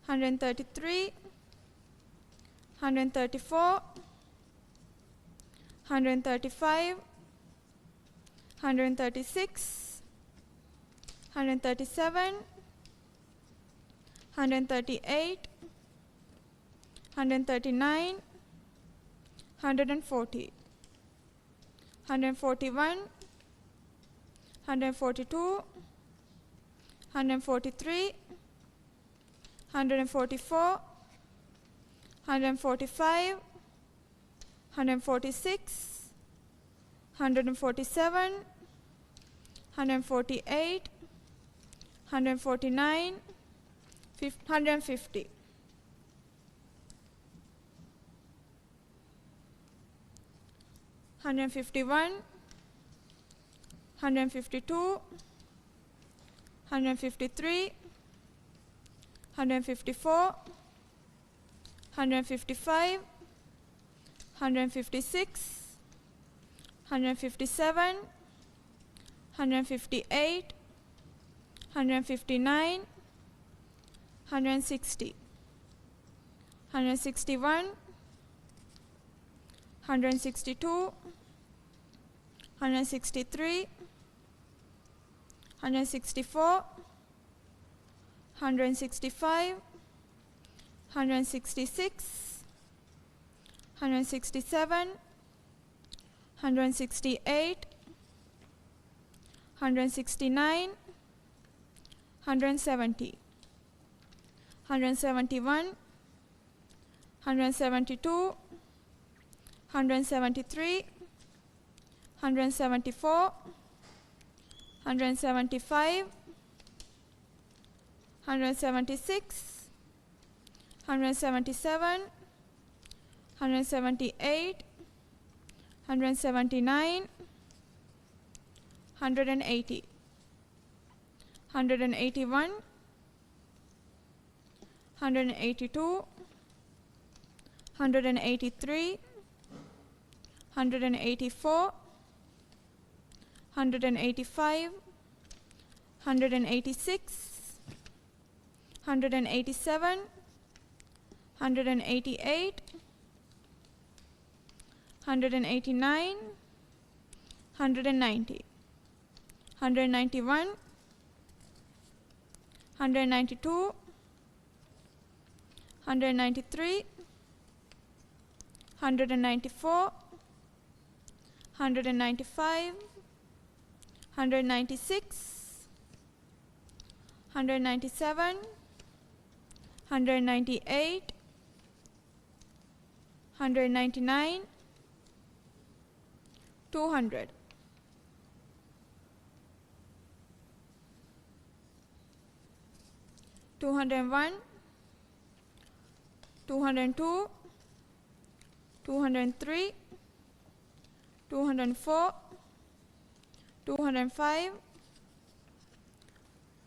133, 134, 135, 136, 137, 138, 139, 140, 141, 142, 143, 144, 145, 146, 147, 148, 149, 150. 151, 152, 153, 154, 155, 156, 157, 158, 159, 160, 161, 162, 163, 164, 165, 166, 167, 168, 169, 170, 171, 172, 173, 174, 175, 176, 177, 178, 179, 180, 181, 182, 183, 184, 185, 186, 187, 188, 189, 190, 191, 192, 193, 194, 195, 196, 197, 198, 199, 200. 201, 202, 203, 204, 205,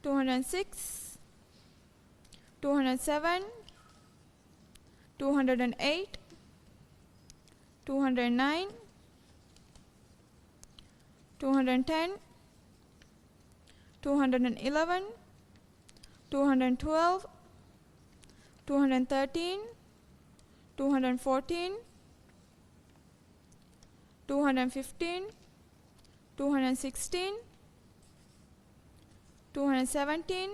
206, 207, 208, 209, 210, 211, 212, 213, 214, 215, 216, 217,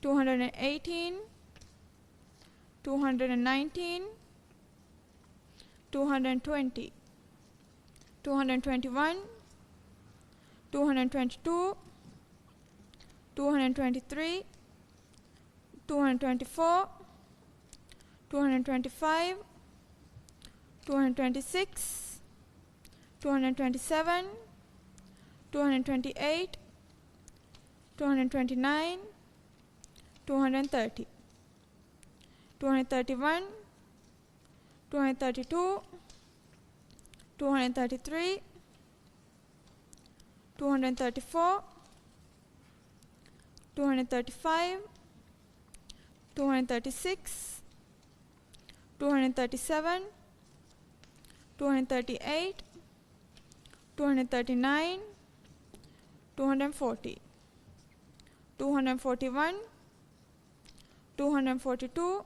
218, 219, 220, 221, 222, 223, 224, 225, 226, 227, 228, 229, 230, 231, 232, 233, 234, 235, 236, 237, 238, 239, 240, 241, 242,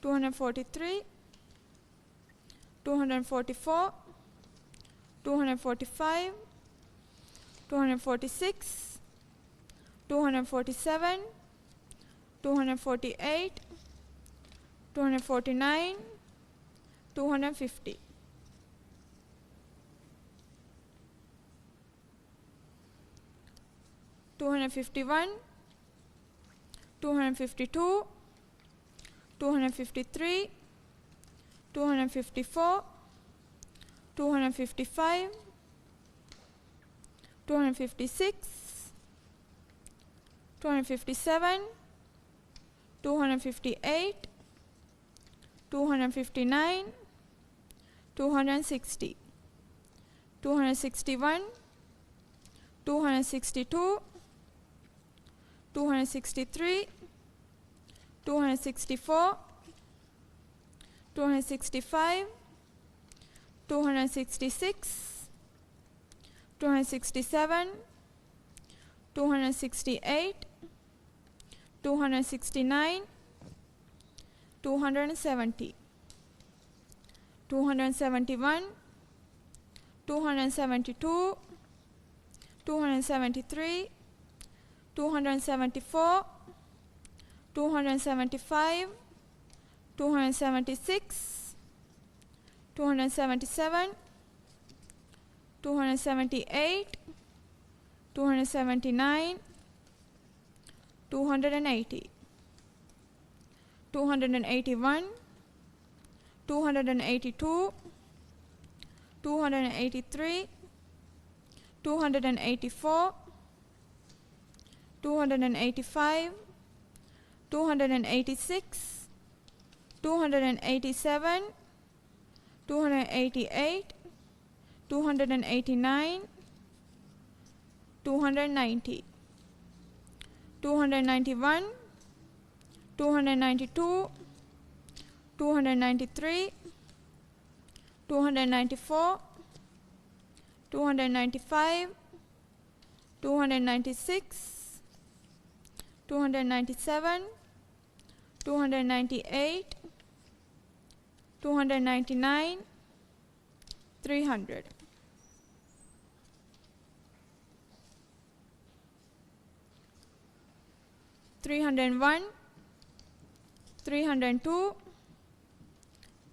243, 244, 245, 246, 247, 248, 249, 250. 251, 252, 253, 254, 255, 256, 257, 258, 259, 260, 261, 262, 263, 264, 265, 266, 267, 268, 269, 270, 271, 272, 273, 274, 275, 276, 277, 278, 279, 280, 281, 282, 283, 284, 285, 286, 287, 288, 289, 290, 291, 292, 293, 294, 295, 296, 297, 298, 299, 300. 301, 302,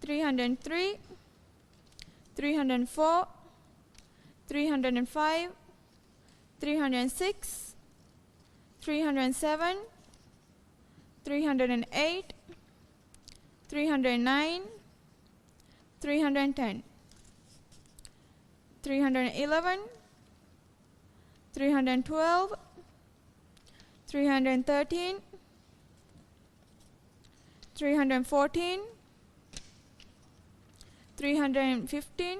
303, 304, 305, 306, 307, 308, 309, 310, 311, 312, 313, 314, 315,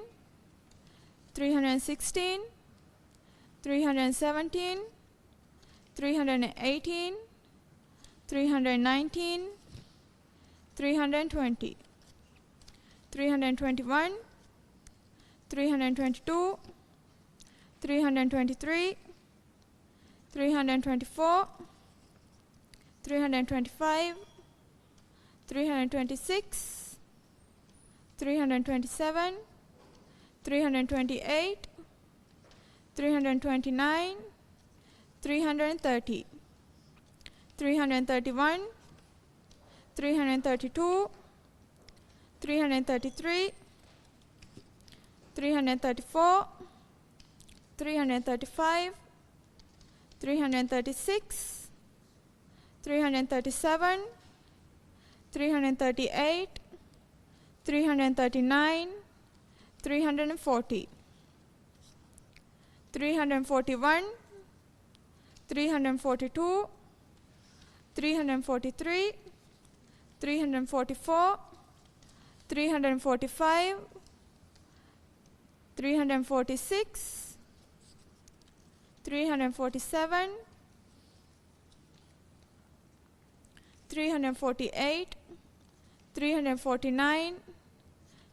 316, 317, 318, 319, 320, 321, 322, 323, 324, 325, 326, 327, 328, 329, 330, 331, 332, 333, 334, 335, 336, 337, 338, 339, 340, 341, 342, 343, 344, 345, 346, 347, 348, 349,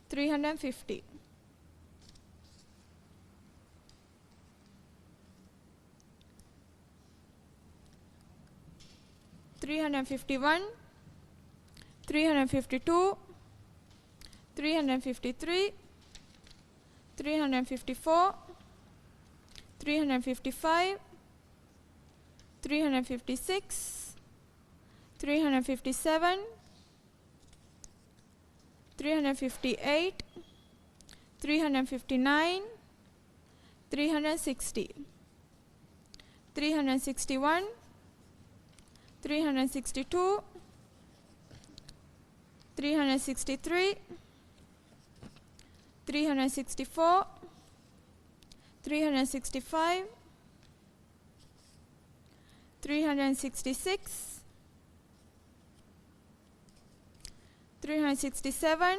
350. Three hundred 51, 352, 353, 354, 355, 356, 357, 358, 359, 360, 361, 362, 363, 364, 365, 366, 367,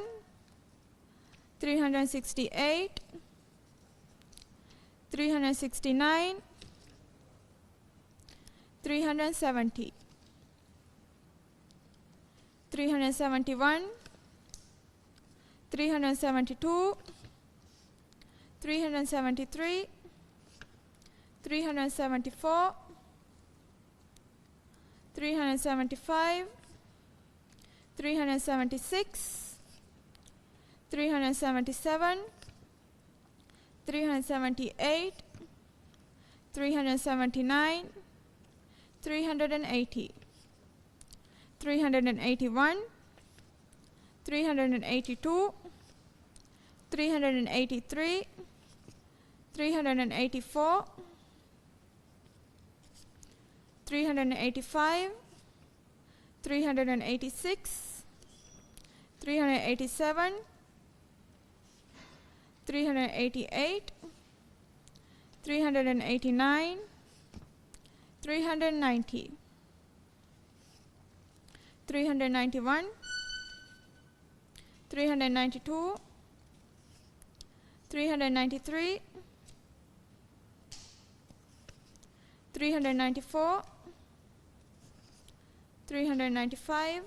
368, 369, 370, 371, 372, 373, 374, 375, 376, 377, 378, 379, 380, 381, 382, 383, 384, 385, 386, 387, 388, 389, 390, 391, 392, 393, 394, 395,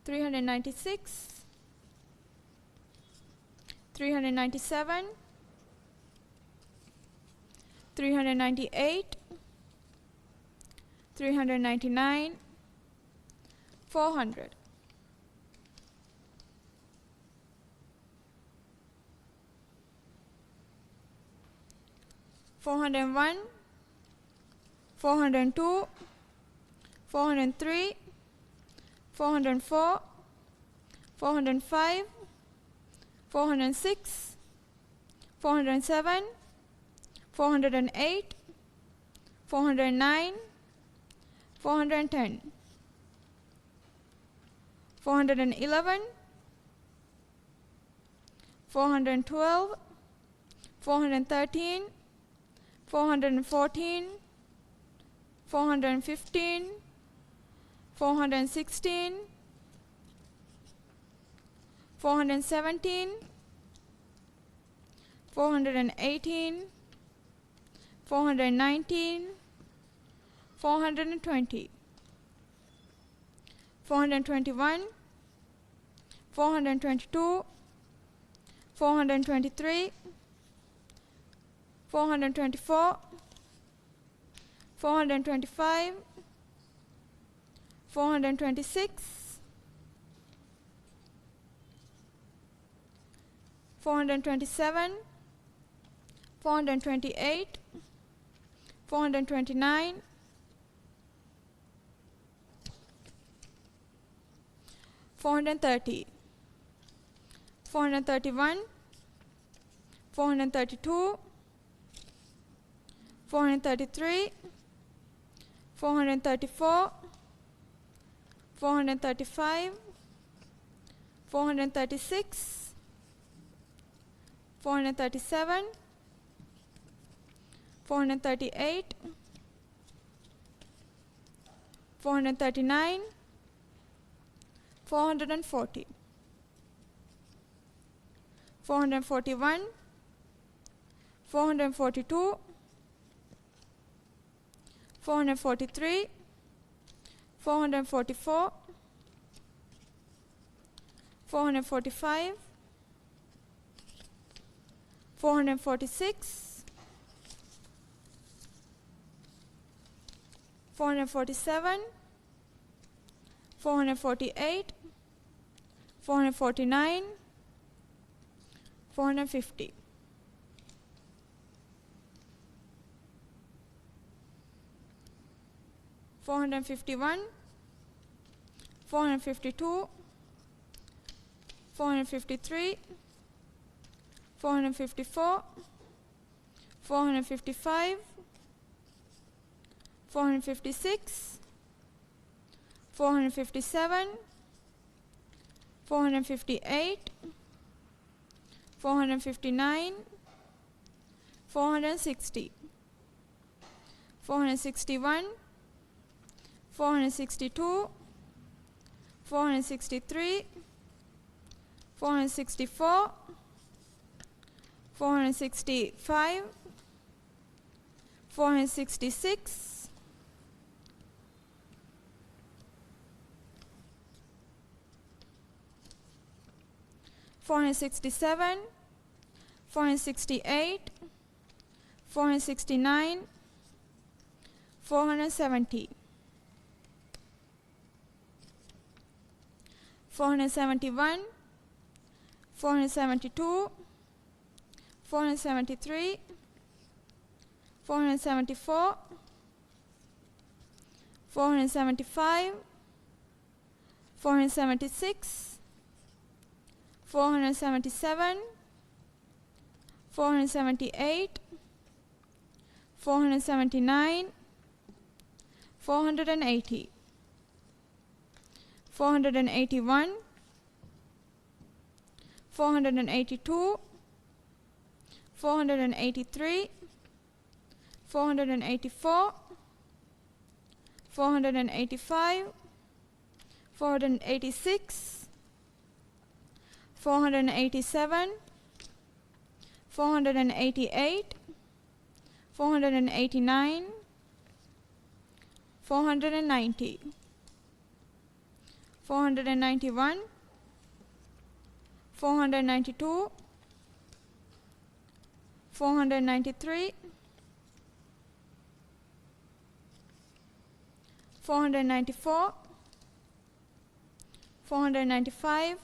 396, 397, 398, 399, 400. 401, 402, 403, 404, 405, 406, 407, 408, 409, 410, 411, 412, 413, 414, 415, 416, 417, 418, 419, 420, 421, 422, 423, 424, 425, 426, 427, 428, 429, 430, 431, 432, 433, 434, 435, 436, 437, 438, 439, 440, 441, 442, 443, 444, 445, 446, 447, 448, 449, 450. 451, 452, 453, 454, 455, 456, 457, 458, 459, 460, 461, 462, 463, 464, 465, 466, 467, 468, 469, 470, 471, 472, 473, 474, 475, 476, 477, 478, 479, 480, 481, 482, 483, 484, 485, 486, 487, 488, 489, 490, 491, 492, 493, 494, 495,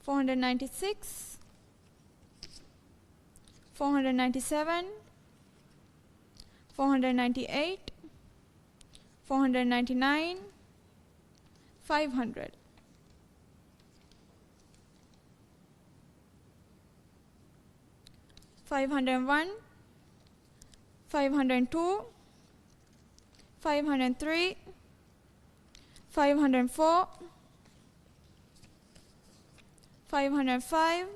496, 497, 498, 499, 500. 501, 502, 503, 504, 505,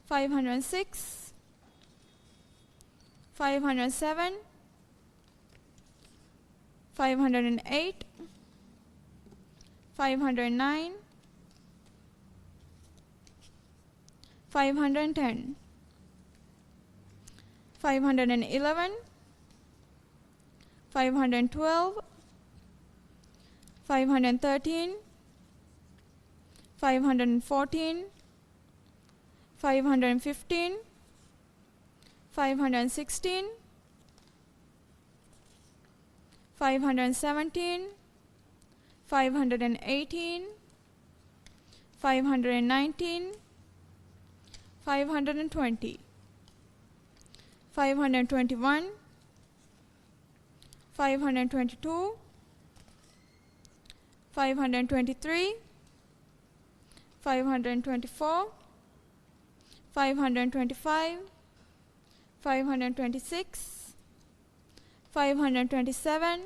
506, 507, 508, 509, 510, 511, 512, 513, 514, 515, 516, 517, 518, 519, 520, 521, 522, 523, 524, 525, 526, 527,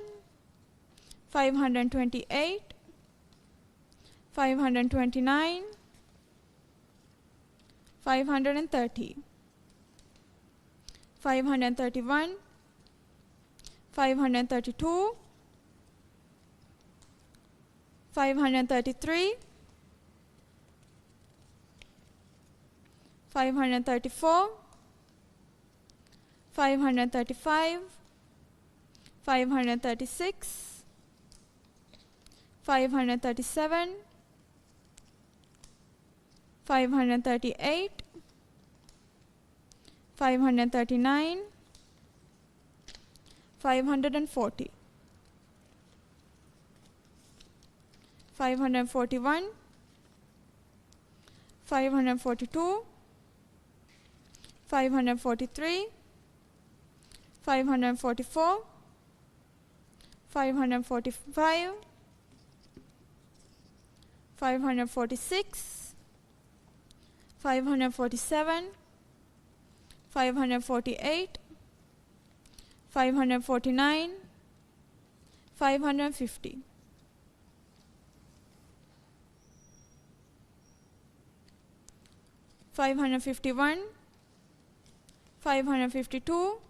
528, 529, 530, 531, 532, 533, 534, 535, 536, 537, 538, 539, 540, 541, 542, 543, 544, 545, 546, 547, 548, 549, 550. 551, 552,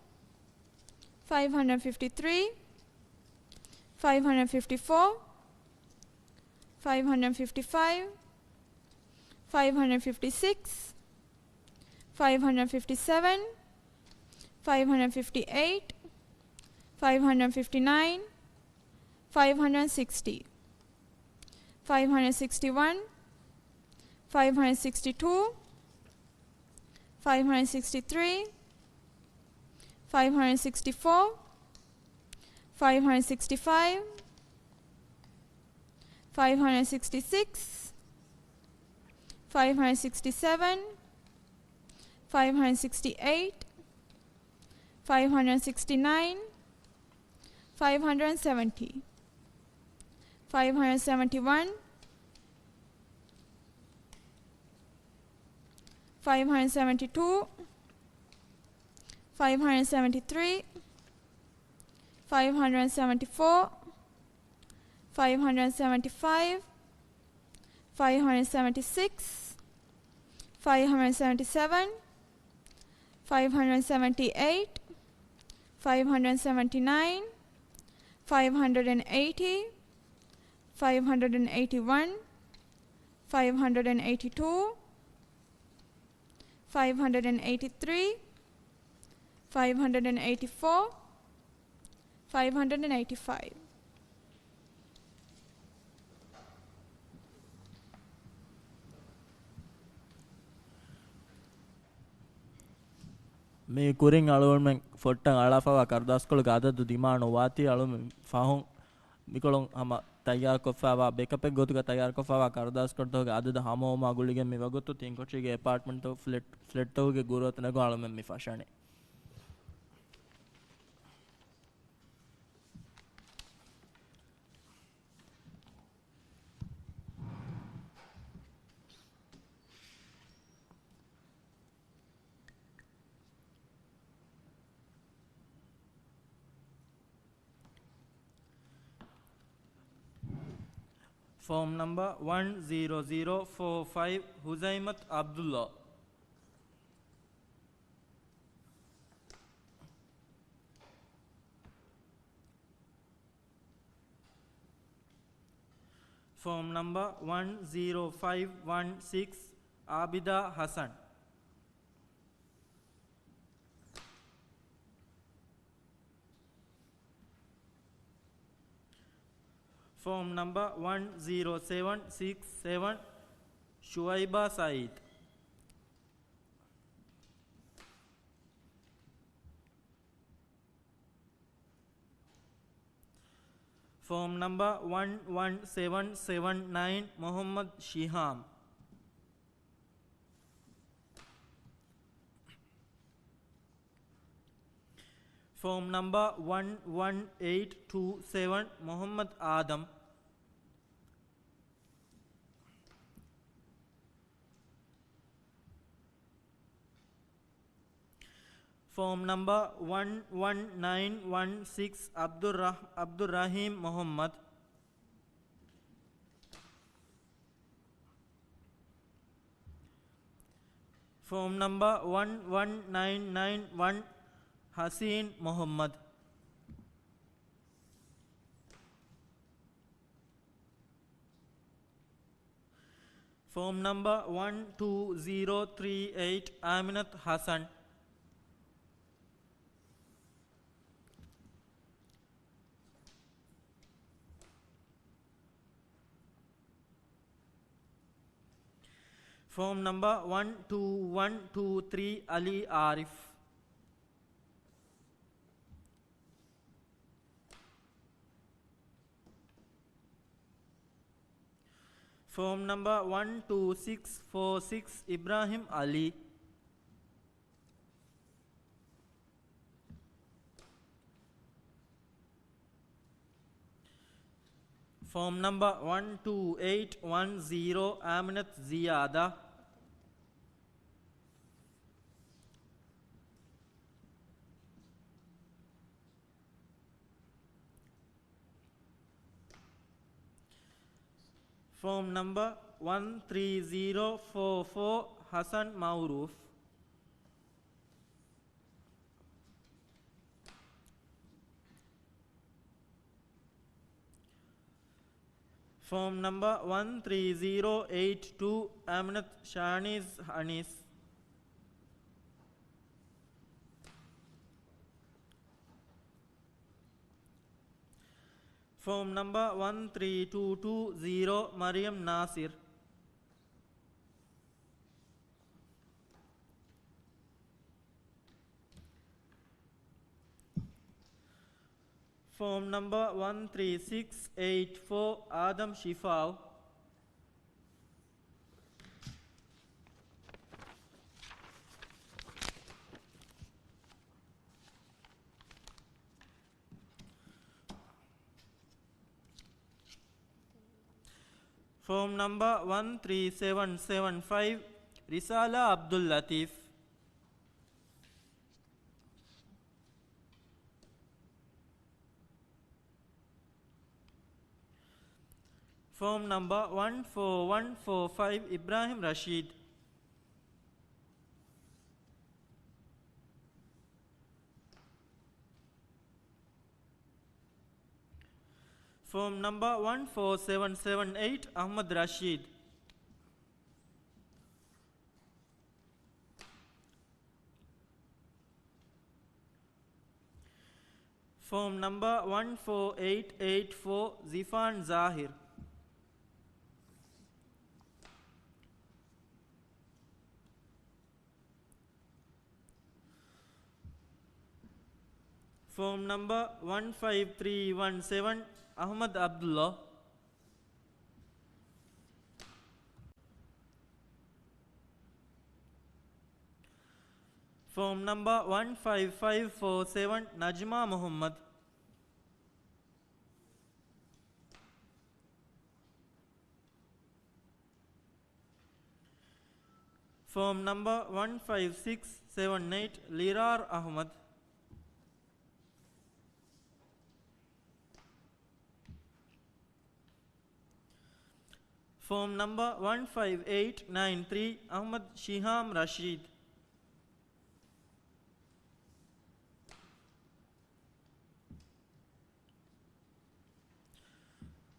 553, 554, 555, 556, 557, 558, 559, 560, 561, 562, 563, 564, 565, 566, 567, 568, 569, 570, 571, 572, 573, 574, 575, 576, 577, 578, 579, 580, 581, 582, 583, 584, 585. මේ කුරින් අලුවන්මෙන් ෆොට්ටන් අලාෆවා කරදාස්කොල ගාදදු දිමානු වාති අලුම ෆහුන් මිකොලොන් අම තයාර කොෆාවා බේකපෙක් ගොතුක තයාර කොෆාවා කරදාස්කොල්තෝග අදද හමෝම අගුලිගෙන් මි වගොතු තින් කොචිගේ ඇපාර්ට්මන්ට් ෆ්ලැට් තෝගේ ගුරුවත නගෝ අලුමෙන් මි ෆෂානේ Form number 10045 Huzaimat Abdullah. Form number 10516 Abida Hassan. Form number 10767 Shuaiba Said. Form number 11779 Muhammad Shiham. Form number 11827 Muhammad Adam. Form number 11916 Abdur Rahim Muhammad. Form number 11991 Haseen Muhammad. Form number 12038 Aminat Hassan. Form number 12123 Ali Arif. Form number 12646 Ibrahim Ali. Form number 12810 Aminat Ziyada. Form number 13044 Hassan Mauruf. Form number 13082 Aminat Shaniz Anis. Form number 13220 Mariam Nasir. Form number 13684 Adam Shifao. Form number 13775 Risala Abdul Latif. Form number 14145 Ibrahim Rashid. Form number 14778 Ahmad Rashid. Form number 14884 Zifan Zahir. Form number 15317 Ahmad Abdullah. Form number 15547 Najma Muhammad. Form number 15678 Lirar Ahmad. Form number 15893 Ahmad Shiham Rashid.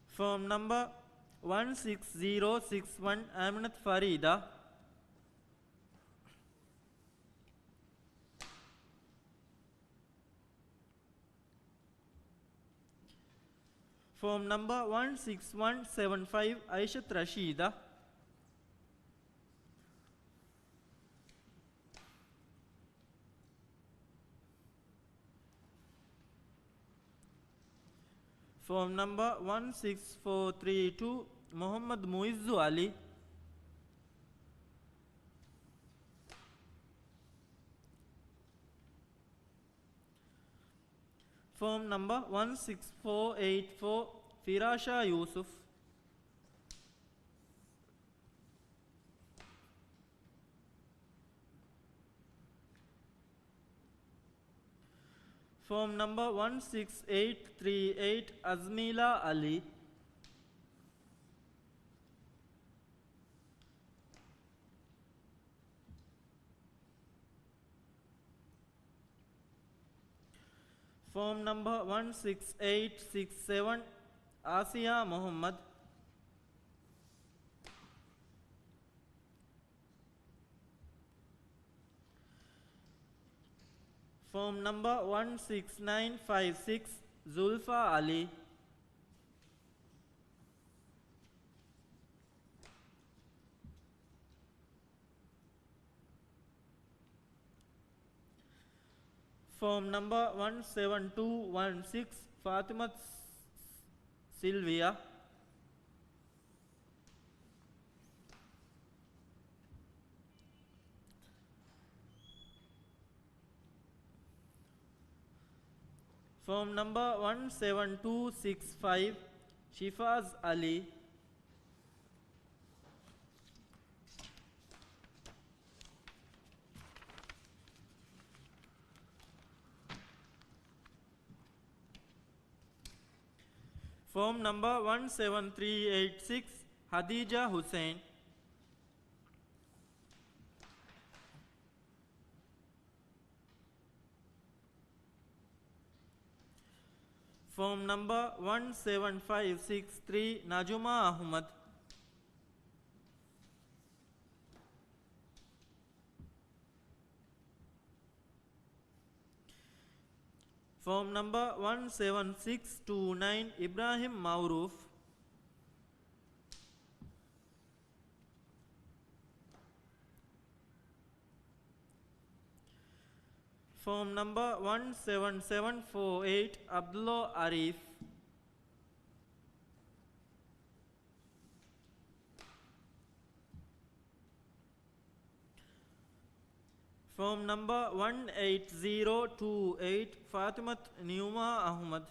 Form number 16061 Aminat Farida. Form number 16175 Aishat Rashida. Form number 16432 Muhammad Muizzu Ali. Form number 16484 Firasha Yusuf. Form number 16838 Azmila Ali. Form number 16867 Asiya Muhammad. Form number 16956 Zulfa Ali. Form number 17216 Fatima Sylvia. Form number 17265 Shifaz Ali. Form number 17386 Hadija Hussain. Form number 17563 Najuma Ahmad. Form number 17629 Ibrahim Mauruf. Form number 17748 Abdullah Arif. Form number 18028 Fatimat Numa Ahmad.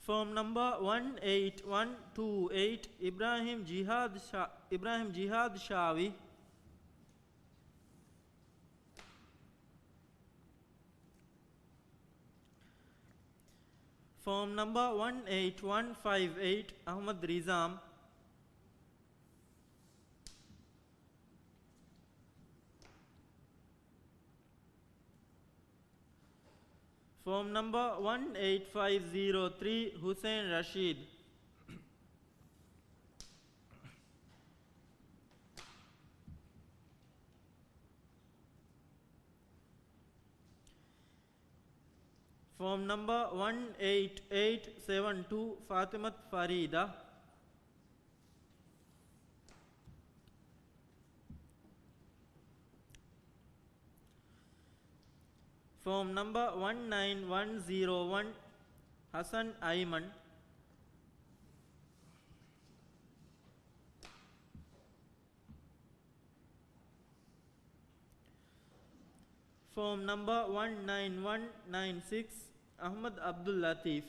Form number 18128 Ibrahim Jihad Shawi. Form number 18158 Ahmad Rizam. Form number 18503 Hussein Rashid. Form number 18872 Fatimat Farida. Form number 19101 Hassan Ayman. Form number 19196 Ahmad Abdul Latif.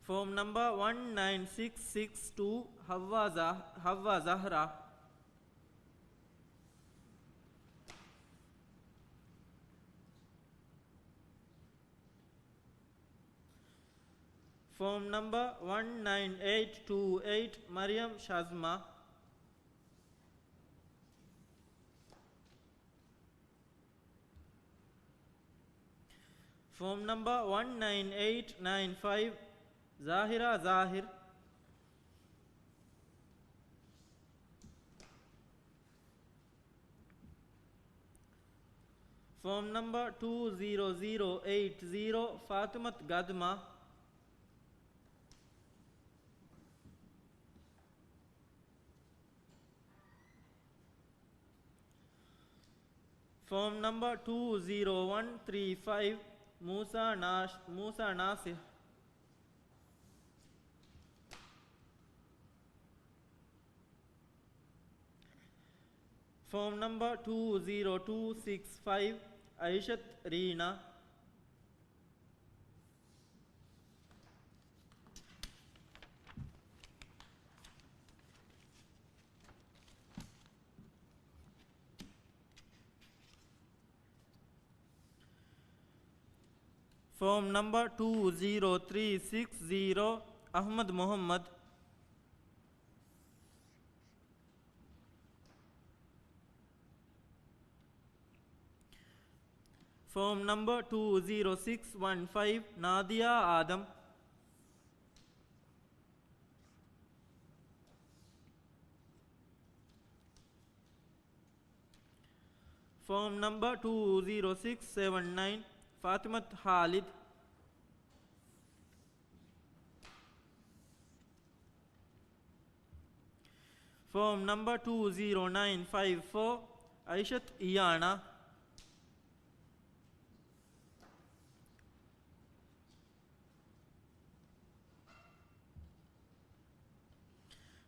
Form number 19662 Havwa Zahra. Form number 19828 Maryam Shazma. Form number 19895 Zahira Zahir. Form number 20080 Fatimat Gadma. Form number 20135 Musa Nasih. Form number 20265 Aishat Reena. Form number 20360 Ahmad Muhammad. Form number 20615 Nadia Adam. Form number 20679 Fatimat Khalid. Form number 20954 Aishat Iyana.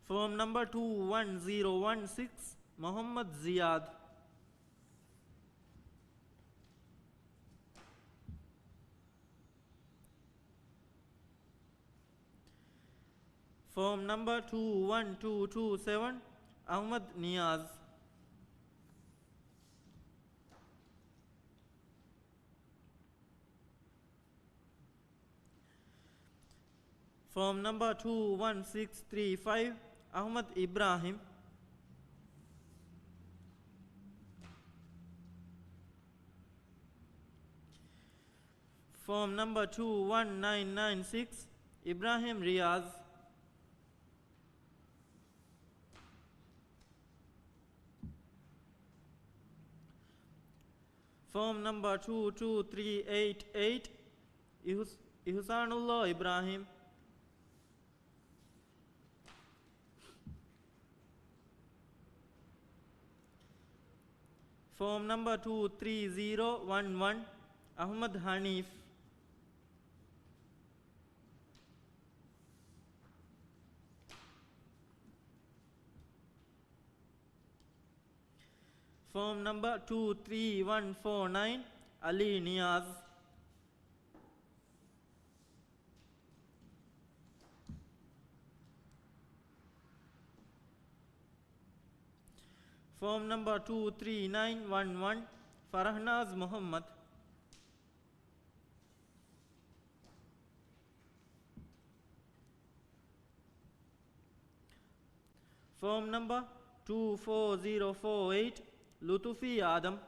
Form number 21016 Muhammad Ziyad. Form number 21227 Ahmad Niaz. Form number 21635 Ahmad Ibrahim. Form number 21996 Ibrahim Riaz. Form number 22388 Ihsanullah Ibrahim. Form number 23011 Ahmad Hanif. Form number 23149 Ali Niaz. Form number 23911 Farahnaz Muhammad. Form number 24048 Lutufi Adam.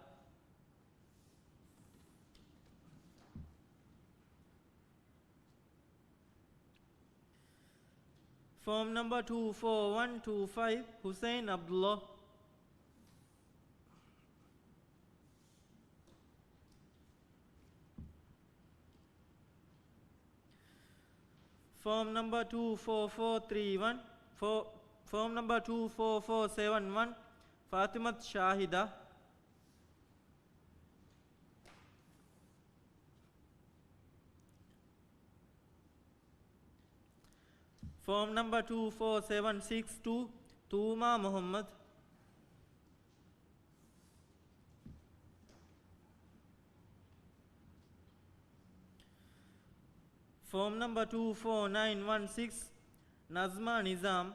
Form number 24125 Hussein Abdullah. Form number 24431 Form number 24471 Fatimat Shahida. Form number 24762 Tuma Muhammad. Form number 24916 Nazma Nizam.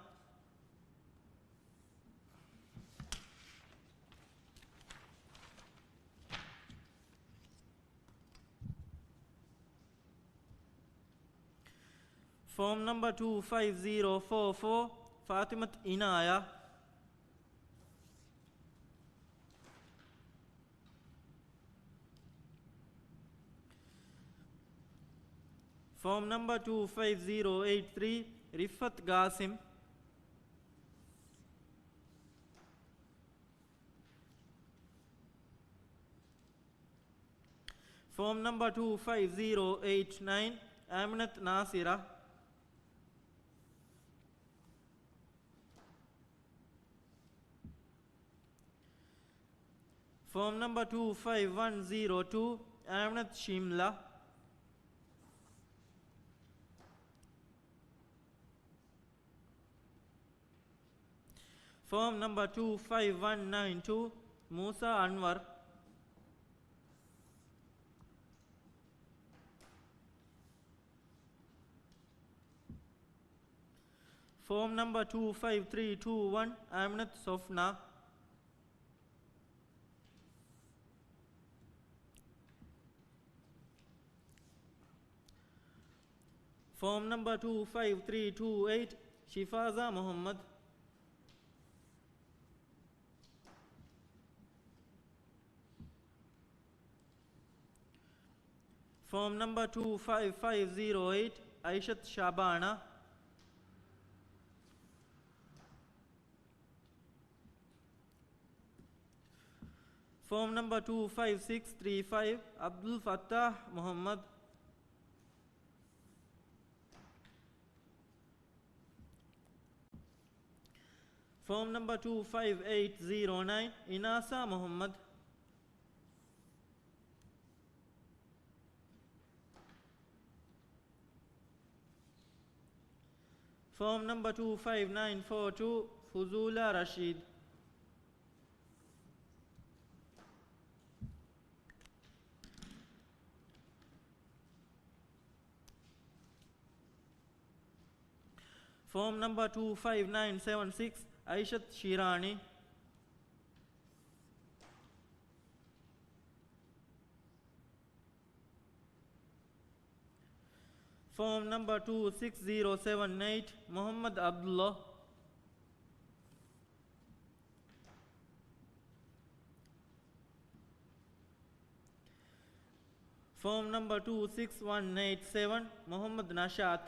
Form number 25044 Fatimat Inaya. Form number 25083 Rifat Qasim. Form number 25089 Aminat Nasira. Form number 25102 Aminat Shimla. Form number 25192 Musa Anwar. Form number 25321, Aminat Sofna. Form number 25328, Shifaza Muhammad. Form number 25508, Aishat Shabana. Form number 25635, Abdul Fattah Muhammad. Form number 25809, Inasa Muhammad. Form number 25942, Fuzula Rashid. Form number 25976, Aishat Shirani. Form number 26078, Muhammad Abdullah. Form number 26187, Muhammad Nashat.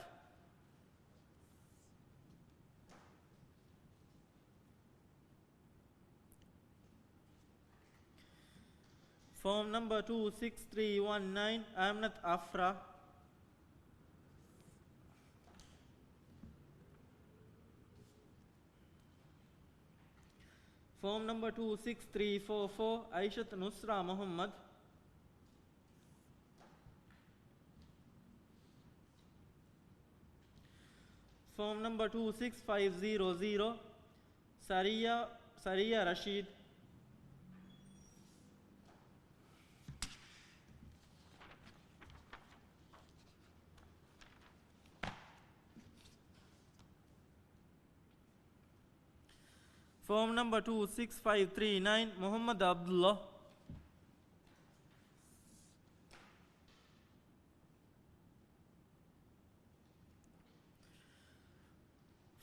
Form number 26319, Amnat Afra. Form number 26344, Aishat Nusra Muhammad. Form number 26500, Sariya Rashid. Form number 26539, Muhammad Abdullah.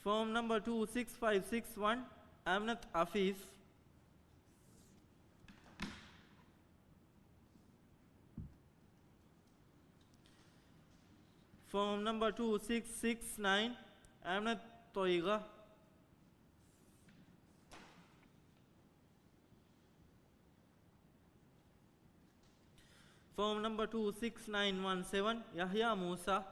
Form number 26561, Amnat Afif. Form number 2669, Amnat Toiga. Form number 26917, Yahya Musa.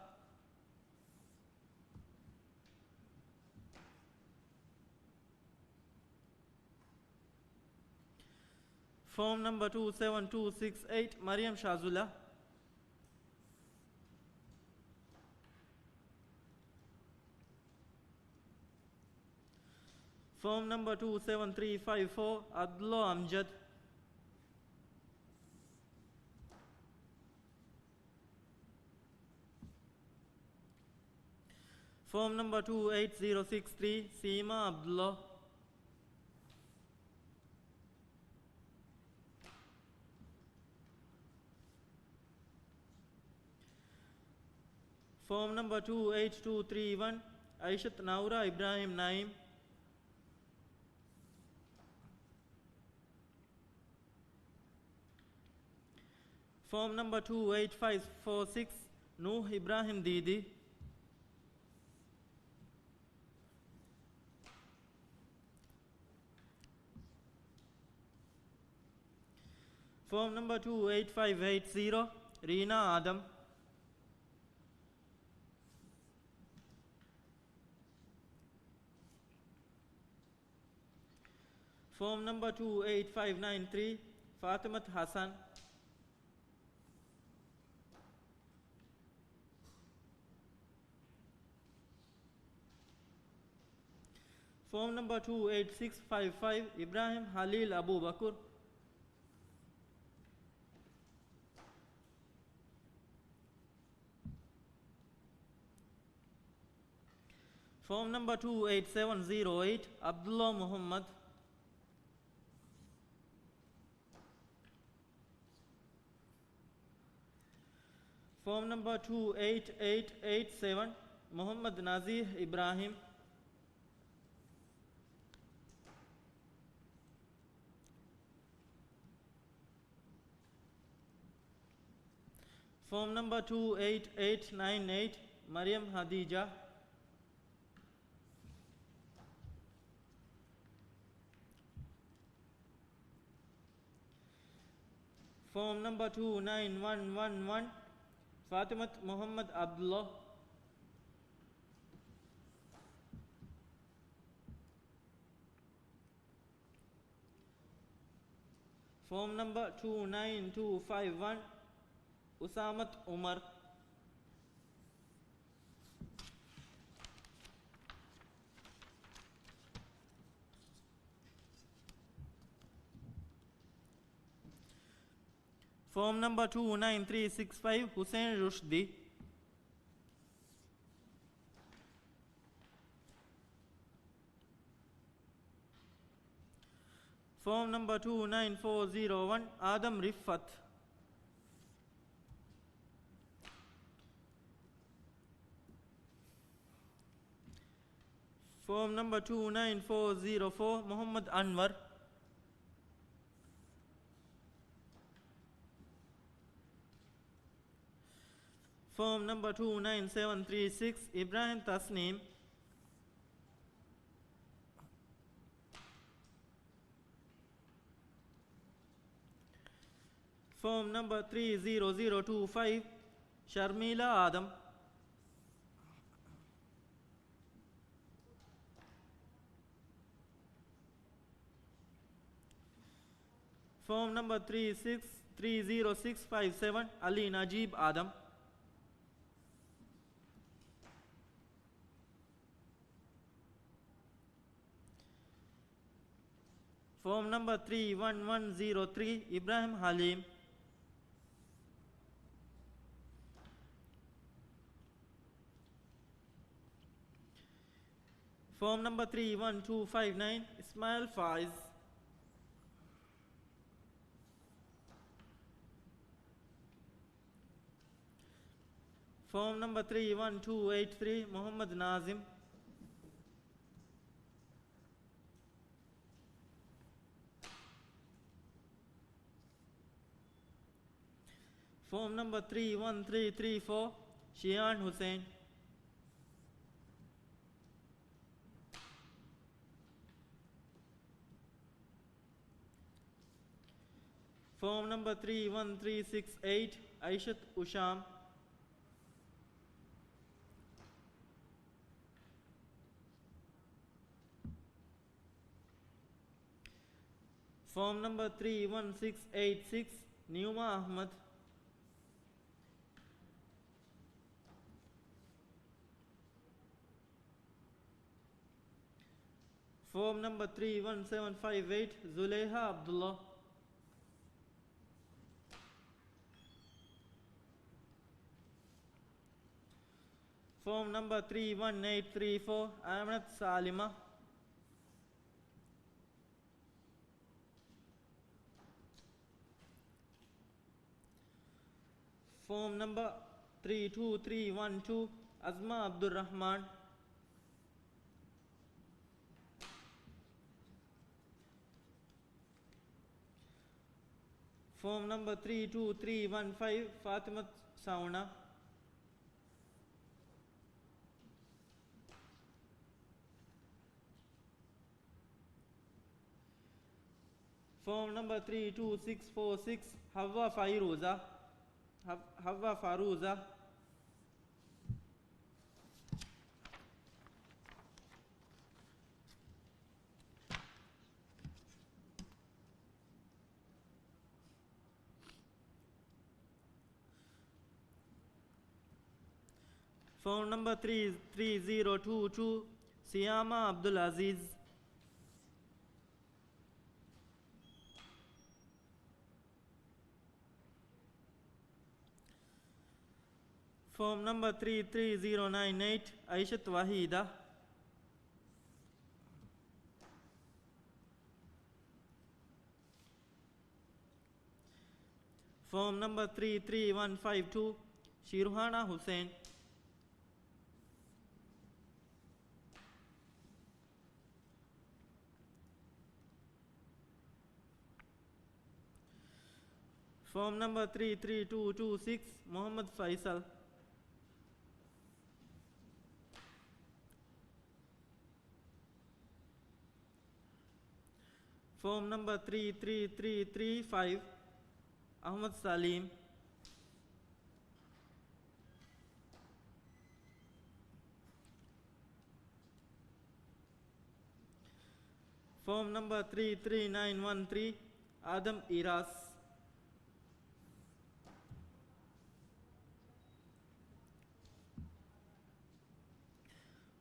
Form number 27268, Mariam Shazula. Form number 27354, Abdullah Amjad. Form number 28063, Seema Abdullah. Form number 28231, Aishat Naura Ibrahim Naim. Form number 28546, Nuh Ibrahim Didi. Form number 28580, Reena Adam. Form number 28593, Fatimat Hassan. Form number 28655, Ibrahim Halil Abu Bakr. Form number 28708, Abdullah Muhammad. Form number 28887, Muhammad Nazir Ibrahim. Form number 28898, Maryam Hadija. Form number 29111, Fatimat Muhammad Abdullah. Form number 29251, Usamat Umar. Form number 29365, Hussein Rushdi. Form number 29401, Adam Riffat. Form number 29404, Muhammad Anwar. Form number 29736, Ibrahim Tasneem. Form number 30025, Sharmila Adam. Form number 3030657, Ali Najib Adam. Form number 31103, Ibrahim Halim. Form number 31259, Ismail Faiz. Form number 31283, Muhammad Nazim. Form number 31334, Shian Hussain. Form number 31368, Aishat Usham. Form number 31686, Numa Ahmad. Form number 31758, Zuleha Abdullah. Form number 31834, Ahmed Salima. Form number 32312, Azma Abdul Rahman. Form number 32315, Fatimat Sauna. Form number 32646, Hawa Fairuza. Hawa Faruza. Form number 33022, Siyama Abdul Aziz. Form number 33098, Aishat Wahida. Form number 33152, Shirhana Hussain. Form number 33226, Muhammad Faisal. Form number 33335, Ahmad Salim. Form number 33913, Adam Iras.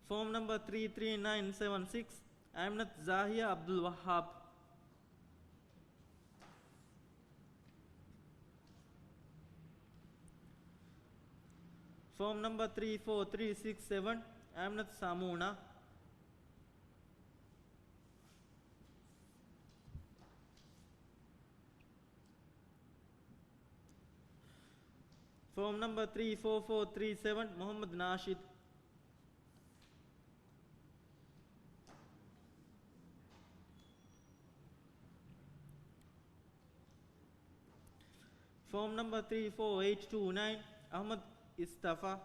Form number 33976, Amnat Zahia Abdul Wahab. Form number 34367, Amnat Samuna. Form number 34437, Muhammad Nashid. Form number 34829, Ahmad Istafa.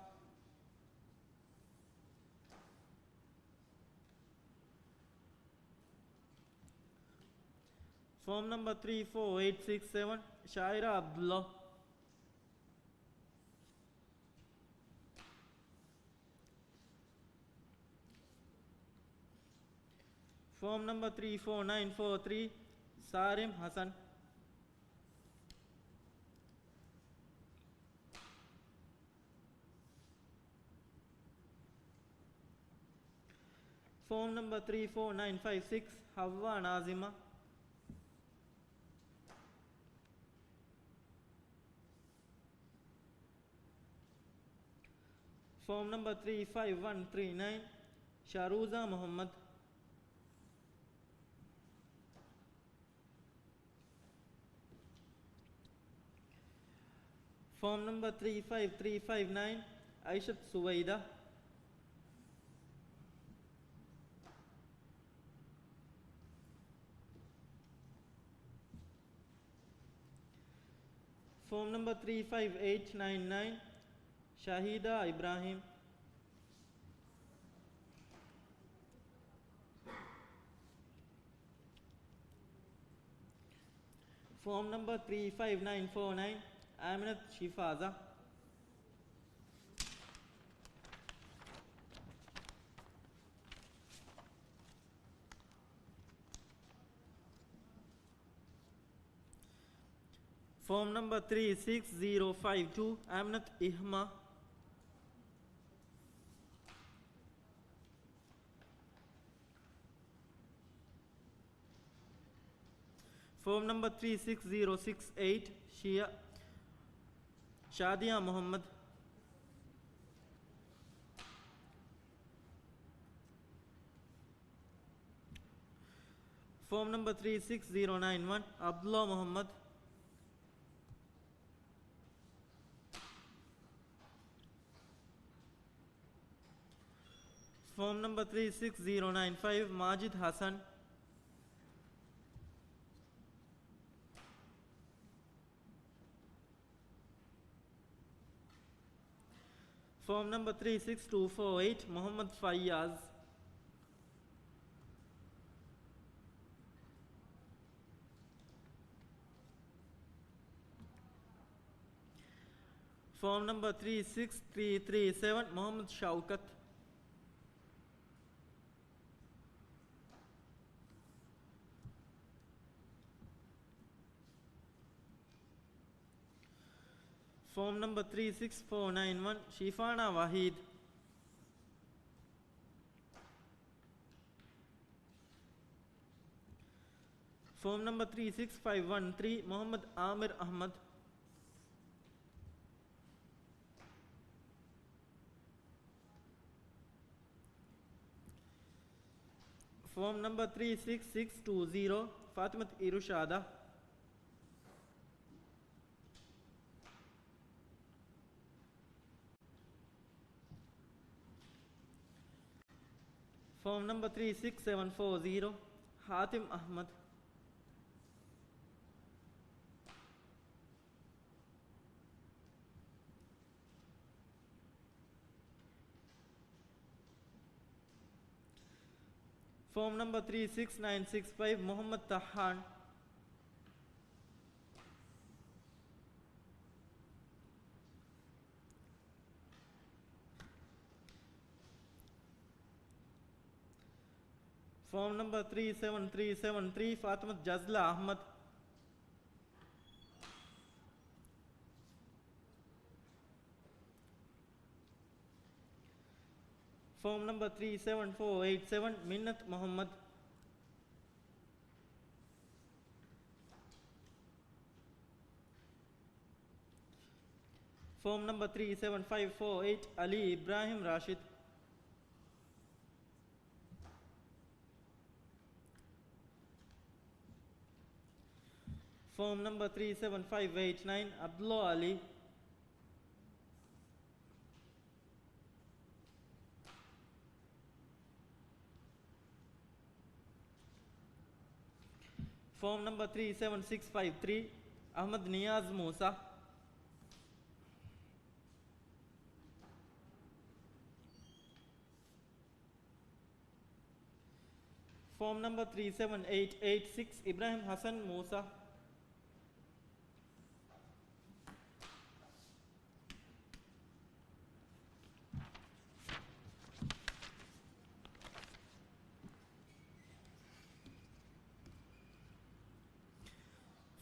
Form number 34867, Shaira Abdullah. Form number 34943, Sarim Hassan. Form number 34956, Havwa Nazima. Form number 35139, Sharuza Muhammad. Form number 35359, Aishat Suwaida. Form number 35899, Shahida Ibrahim. Form number 35949, Aminat Shifaza. Form number 36052, Aminat Ihma. Form number 36068, Shadia Muhammad. Form number 36091, Abdullah Muhammad. Form number 36095, Majid Hassan. Form number 36248, Muhammad Fayyaz. Form number 36337, Muhammad Shaukat. Form number 36491, Shifana Wahid. Form number 36513, Muhammad Amir Ahmad. Form number 36620, Fatimat Irushada. Form number 36740, Hatim Ahmad. Form number 36965, Muhammad Tahan. Form number 37373, Fatimat Jazla Ahmad. Form number 37487, Minnat Muhammad. Form number 37548, Ali Ibrahim Rashid. Form number 37589, Abdullah Ali. Form number 37653, Ahmad Niyaz Musa. Form number 37886, Ibrahim Hassan Musa.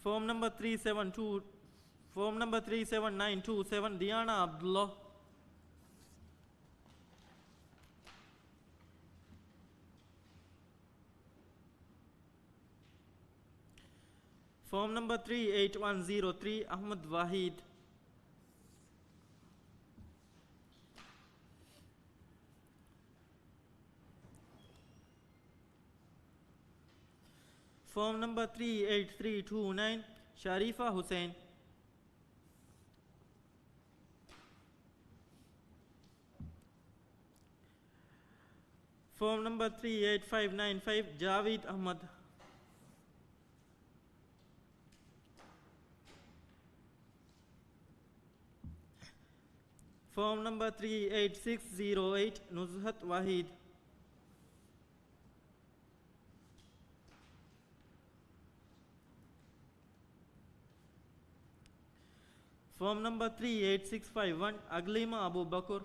Form number 37927, Diana Abdullah. Form number 38103, Ahmad Wahid. Form number 38329, Sharifa Hussain. Form number 38595, Javeed Ahmad. Form number 38608, Nuzhat Wahid. Form number 38651, Aglima Abu Bakr.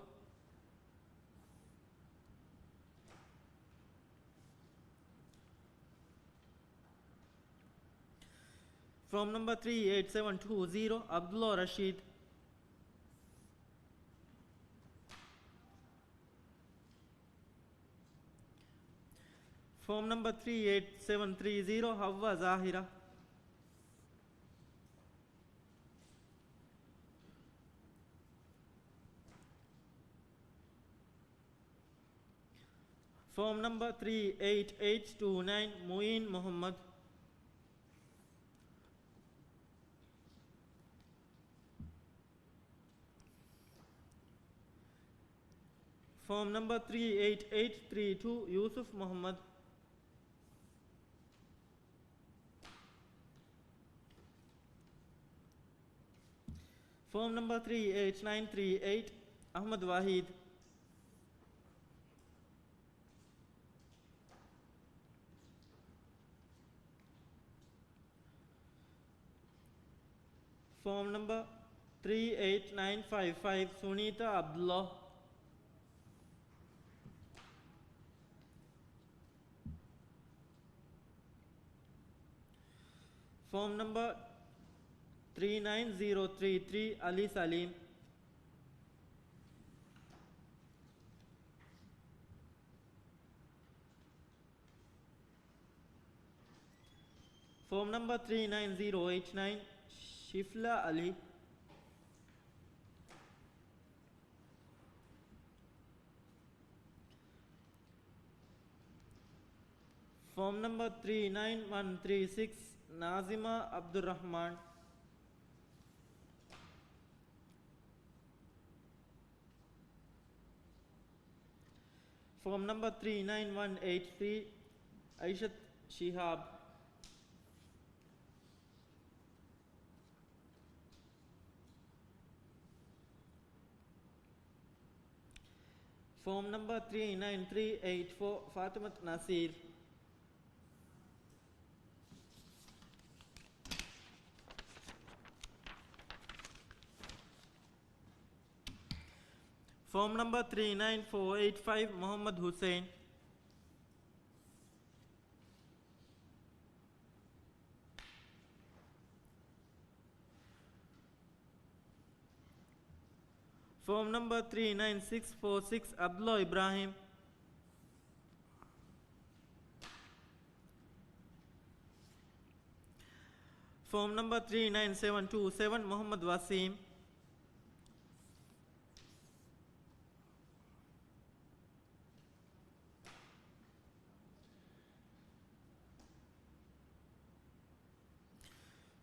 Form number 38720, Abdullah Rashid. Form number 38730, Hawwa Zahira. Form number 38829, Muin Muhammad. Form number 38832, Yusuf Muhammad. Form number 38938, Ahmad Wahid. Form number 38955, Sunita Abdullah. Form number 39033, Ali Salim. Form number 39089, Shifla Ali. Form number 39136, Nazima Abdur Rahman. Form number 39183, Aishat Shihab. Form number 39384, Fatimat Nasir. Form number 39485, Muhammad Hussain. Form number 39646, Abdullah Ibrahim. Form number 39727, Muhammad Wasim.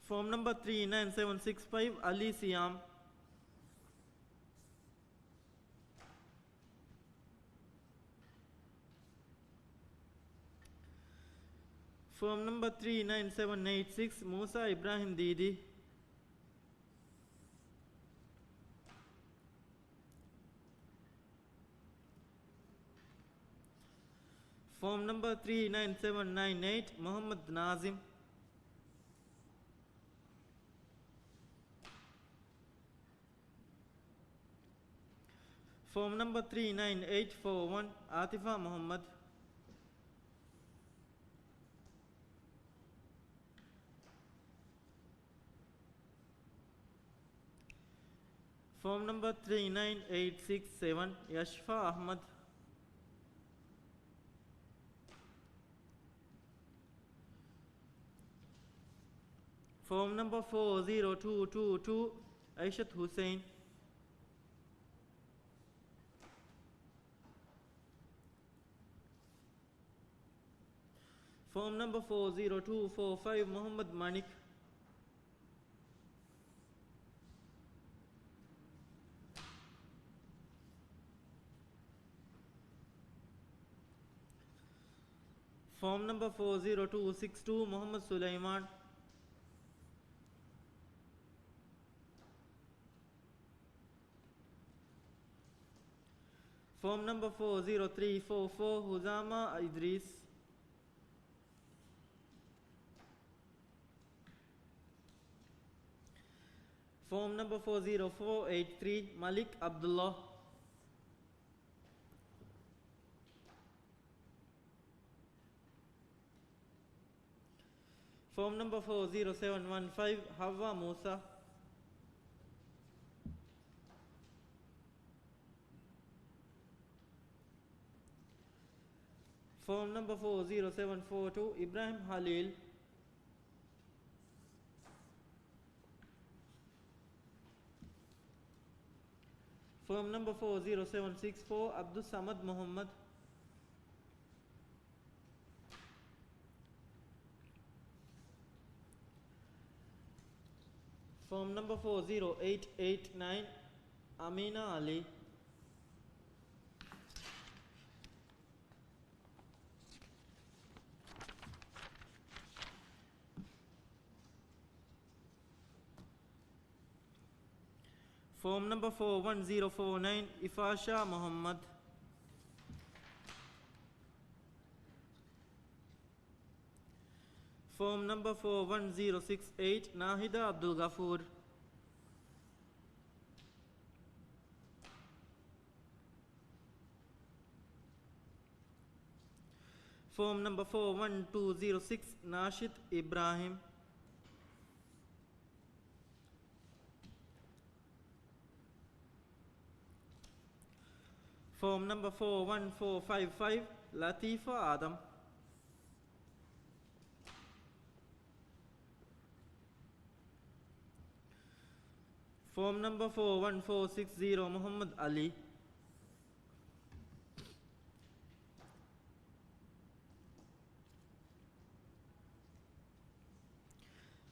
Form number 39765, Ali Siam. Form number 39786, Musa Ibrahim Didi. Form number 39798, Muhammad Nazim. Form number 39841, Atifa Muhammad. Form number 39867, Yashfa Ahmad. Form number 40222, Aishat Hussain. Form number 40245, Muhammad Manik. Form number 40262, Muhammad Sulaiman. Form number 40344, Huzama Idris. Form number 40483, Malik Abdullah. Form number 40715, Hawa Musa. Form number 40742, Ibrahim Halil. Form number 40764, Abdul Samad Muhammad. Form number 40889, Amina Ali. Form number 41049, Ifasha Muhammad. Form number 41068, Nahida Abdul Ghafoor. Form number 41206, Nashid Ibrahim. Form number 41455, Latifa Adam. Form number 41460, Muhammad Ali.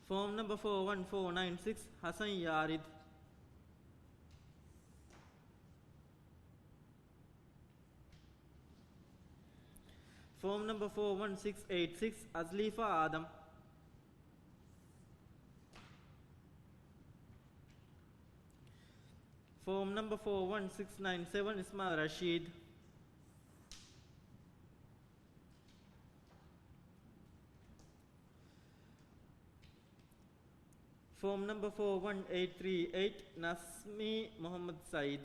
Form number 41496, Hassan Yarid. Form number 41686, Azlifa Adam. Form number 41697, Ismail Rashid. Form number 41838, Nasmi Muhammad Said.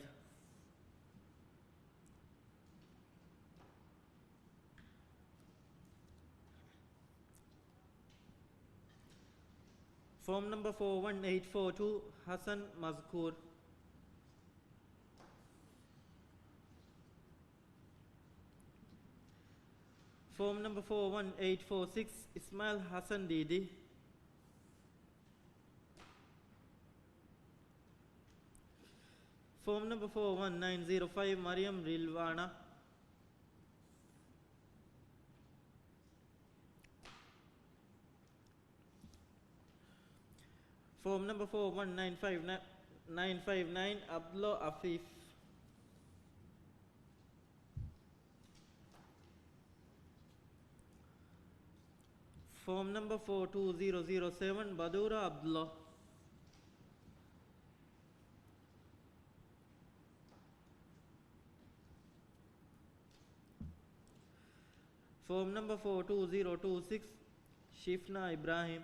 Form number 41842, Hassan Mazkur. Form number 41846, Ismail Hassan Didi. Form number 41905, Mariam Rilwana. Form number 41959, Abdullah Afif. Form number 42007, Badura Abdullah. Form number 42026, Shifna Ibrahim.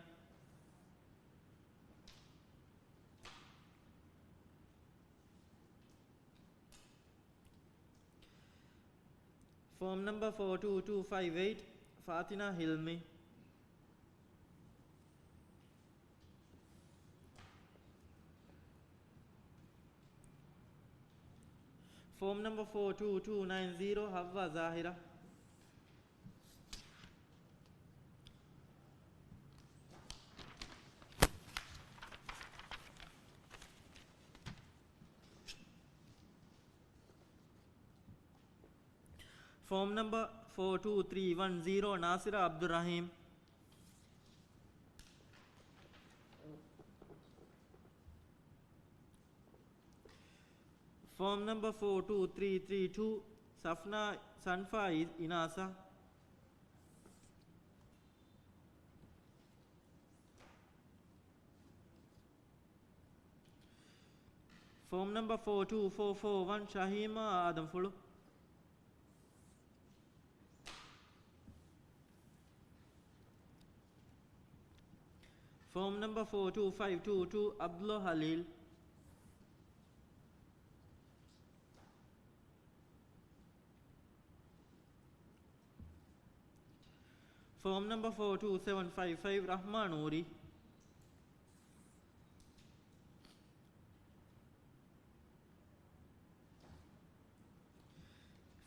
Form number 42258, Fatina Hilmi. Form number 42290, Havva Zahira. Form number 42310, Nasira Abdur Rahim. Form number 42332, Safna Sanfa Inasa. Form number 42441, Shahima Adam Fulu. Form number 42522, Abdullah Halil. Form number 42755, Rahman Uri.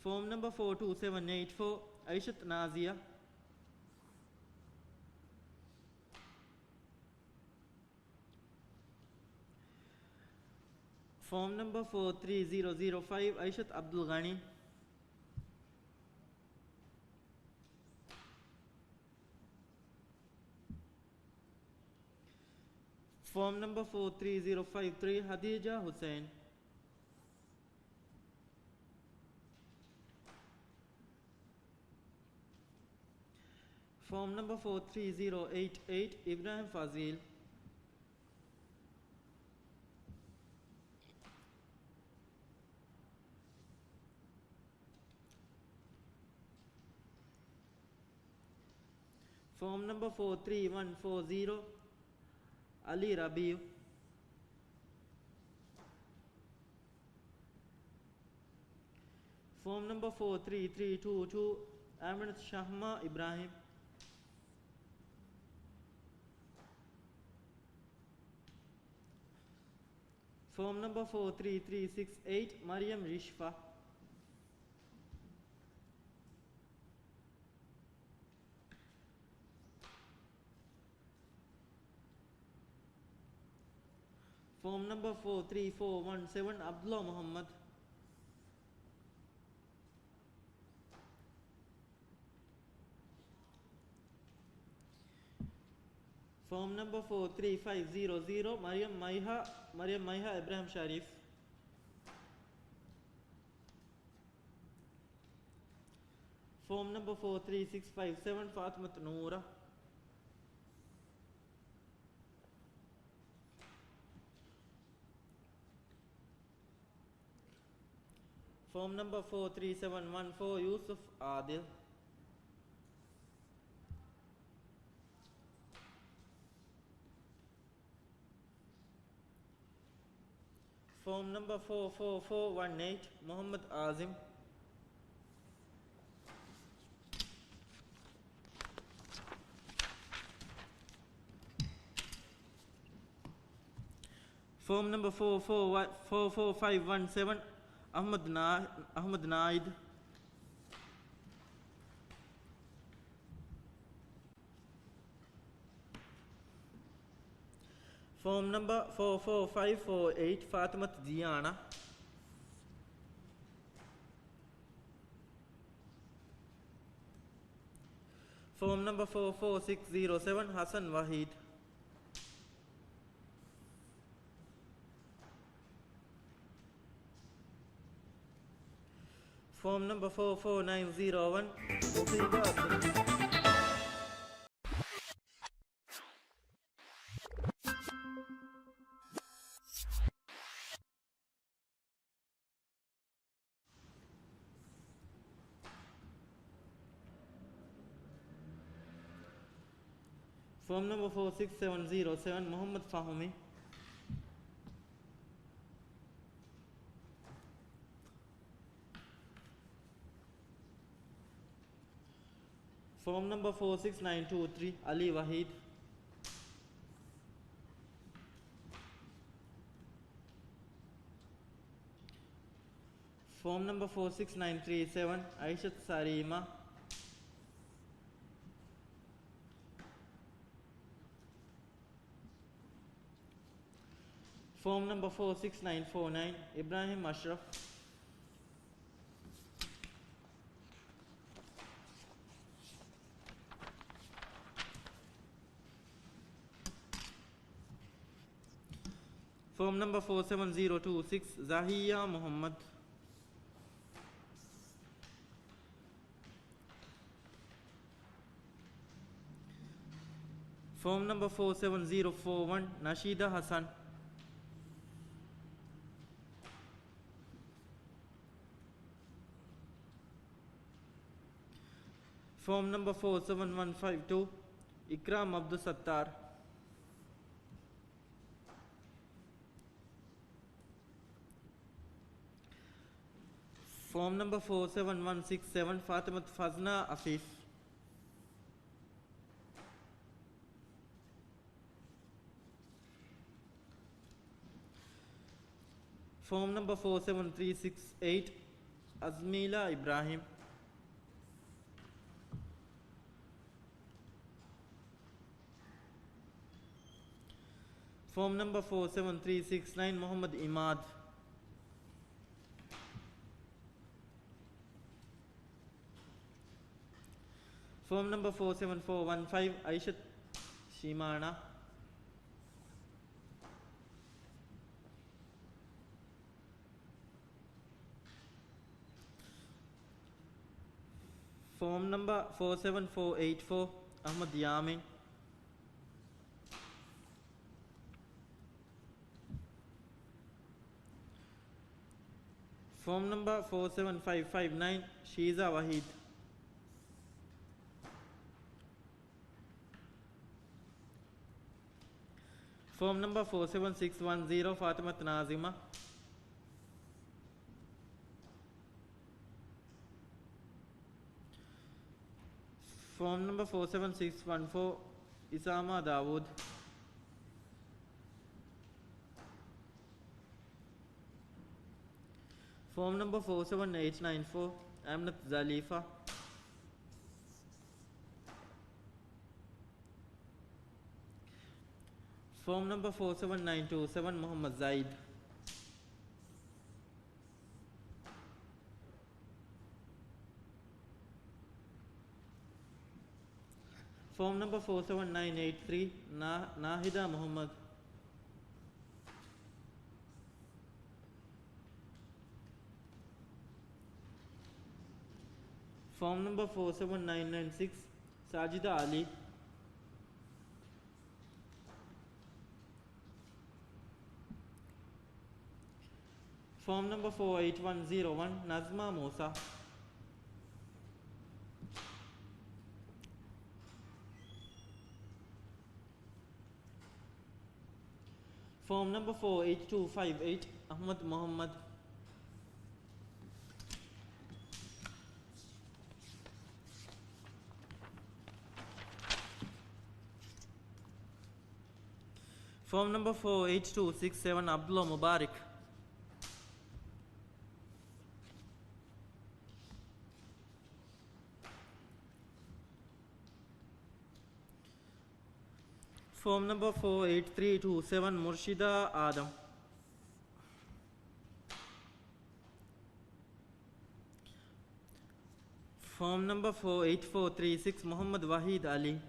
Form number 42784, Aishat Nazia. Form number 43005, Aishat Abdul Ghani. Form number 43053, Hadija Hussain. Form number 43088, Ibrahim Fazil. Form number 43140, Ali Rabiu. Form number 43322, Aminat Shahma Ibrahim. Form number 43368, Mariam Rishfa. Form number 43417, Abdullah Muhammad. Form number 43500, Mariam Maiha Ibrahim Sharif. Form number 43657 Fatimat Noora. Form number 43714 Yusuf Adil. Form number 44418 Muhammad Azim. Form number 44517 Ahmad Naid. Form number 44548 Fatimat Diana. Form number 44607 Hassan Wahid. Form number 44901 Musiba Abdul. Form number 46707 Muhammad Fahmi. Form number 46923 Ali Wahid. Form number 46937 Aishat Sarima. Form number 46949 Ibrahim Ashraf. Form number 47026 Zahiya Muhammad. Form number 47041 Nashida Hassan. Form number 47152 Ikram Abdul Sattar. Form number 47167 Fatimat Fazna Afif. Form number 47368 Azmila Ibrahim. Form number 47369 Muhammad Imad. Form number 47415 Aishat Shimana. Form number 47484 Ahmad Yamin. Form number 47559 Shiza Wahid. Form number 47610 Fatimat Nazima. Form number 47614 Isama Dawood. Form number 47894 Amnat Zalifa. Form number 47927 Muhammad Zaid. Form number 47983 Nahida Muhammad. Form number 47996, Sajida Ali. Form number 48101, Nazma Musa. Form number 48258, Ahmad Muhammad. Form number 48267, Abdullah Mubarak. Form number 48327, Murshida Adam. Form number 48436, Muhammad Wahid Ali.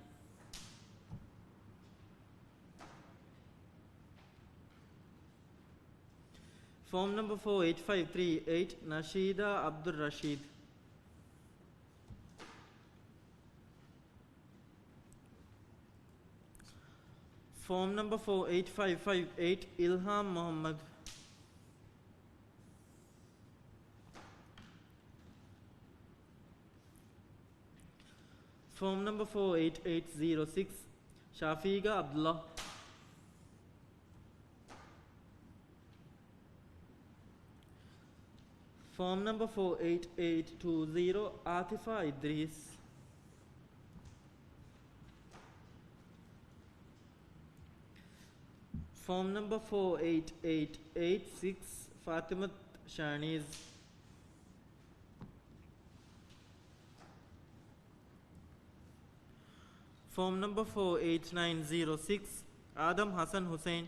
Form number 48538, Nashida Abdul Rashid. Form number 48558, Ilham Muhammad. Form number 48806, Shafiqa Abdullah. Form number 48820, Atifa Idris. Form number 48886, Fatimat Shaniz. Form number 48906, Adam Hassan Hussain.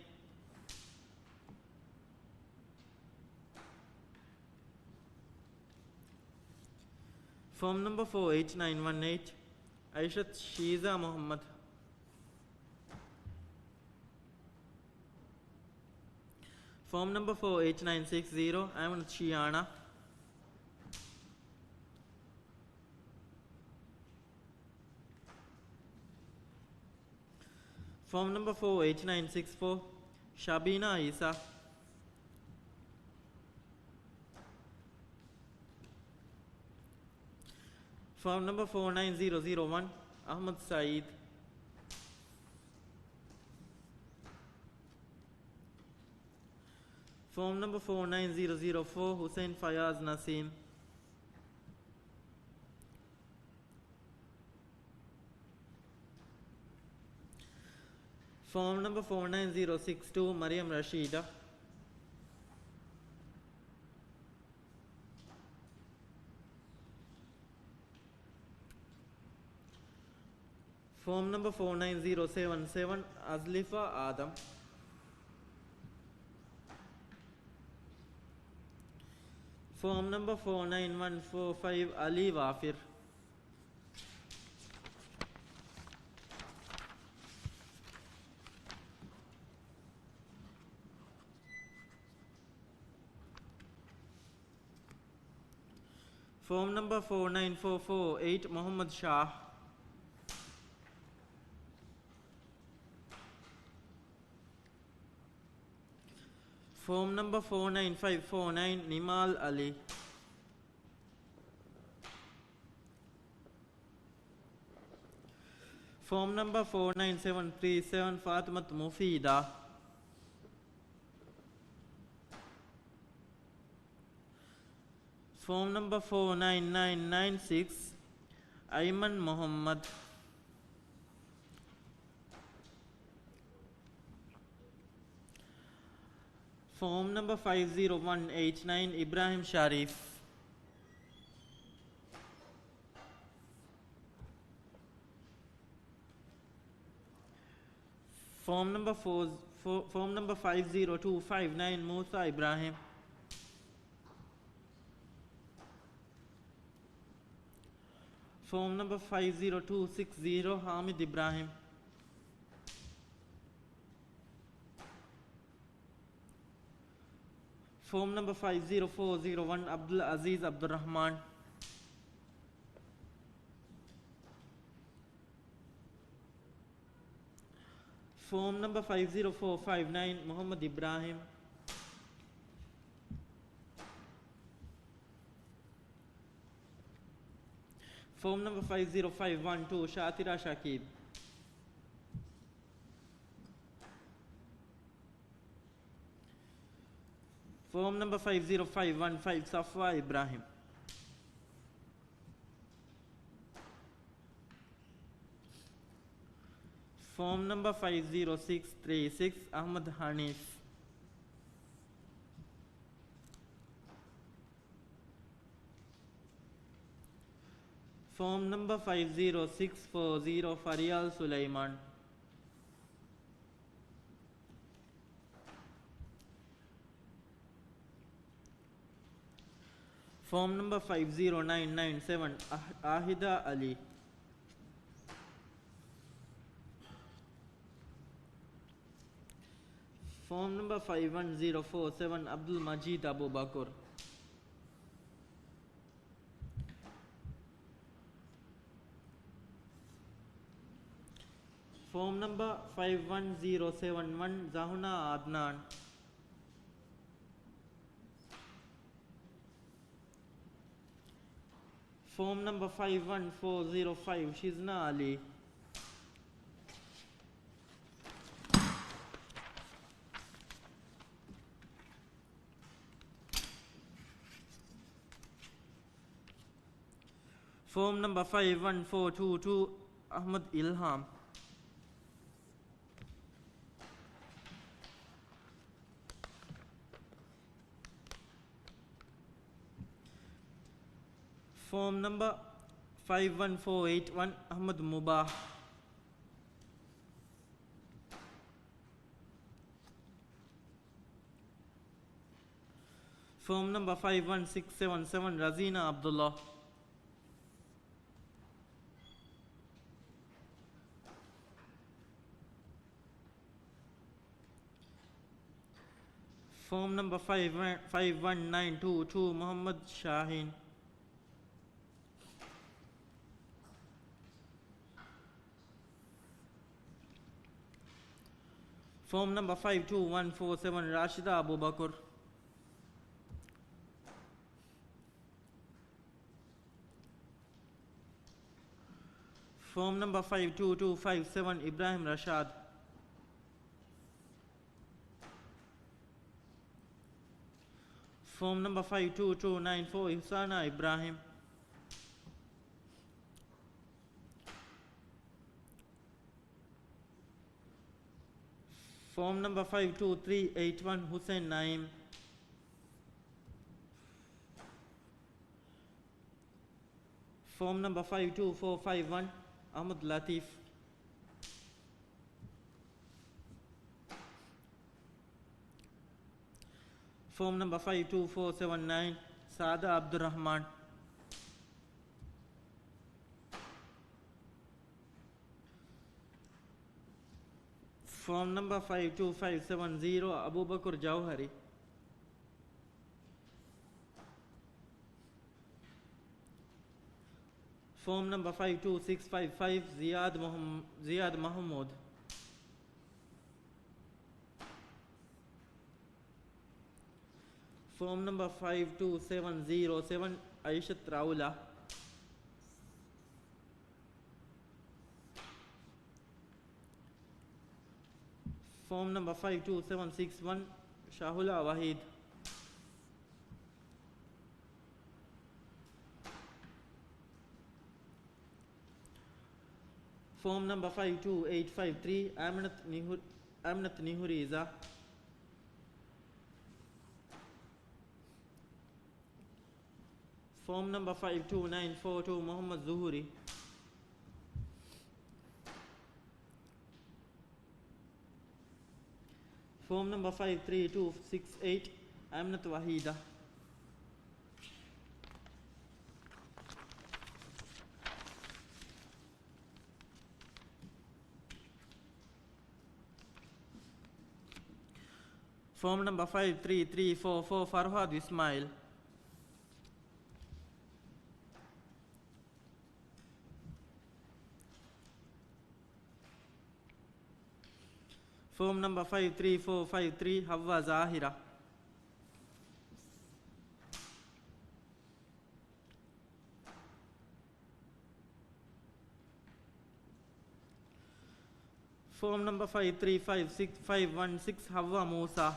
Form number 48918, Aishat Shiza Muhammad. Form number 48960, Ayman Shiana. Form number 48964, Shabina Isa. Form number 49001, Ahmad Saeed. Form number 49004, Hussein Fayaz Naseem. Form number 49062, Mariam Rashida. Form number 49077, Azlifa Adam. Form number 49145, Ali Wafir. Form number 49448, Muhammad Shah. Form number 49549, Nimal Ali. Form number 49737, Fatimat Mufida. Form number 49996, Ayman Muhammad. Form number 50189, Ibrahim Sharif. Form number 50259, Musa Ibrahim. Form number 50260, Hamid Ibrahim. Form number 50401, Abdul Aziz Abdul Rahman. Form number 50459, Muhammad Ibrahim. Form number 50512, Shatira Shakib. Form number 50515, Safwa Ibrahim. Form number 50636, Ahmad Hanif. Form number 50640, Faryal Sulaiman. Form number 50997, Ahida Ali. Form number 51047, Abdul Majid Abu Bakr. Form number 51071, Zahuna Adnan. Form number 51405, Shizna Ali. Form number 51422, Ahmad Ilham. Form number 51481, Ahmad Mubah. Form number 51677, Razina Abdullah. Form number 51922, Muhammad Shaheen. Form number 52147, Rashida Abu Bakr. Form number 52257, Ibrahim Rashad. Form number 52294, Ihsana Ibrahim. Form number 52381, Hussein Naim. Form number 52451, Ahmad Latif. Form number 52479, Saada Abdurrahman. Form number 52570, Abu Bakr Jauhari. Form number 52655, Ziyad Mahmoud. Form number 52707, Aishat Raula. Form number 52761, Shahula Wahid. Form number 52853, Aminat Nihuriza. Form number 52942, Muhammad Zuhuri. Form number 53268, Aminat Wahida. Form number 53344, Farhad Ismail. Form number 53453 Havwa Zahira. Form number 5356516 Havwa Musa.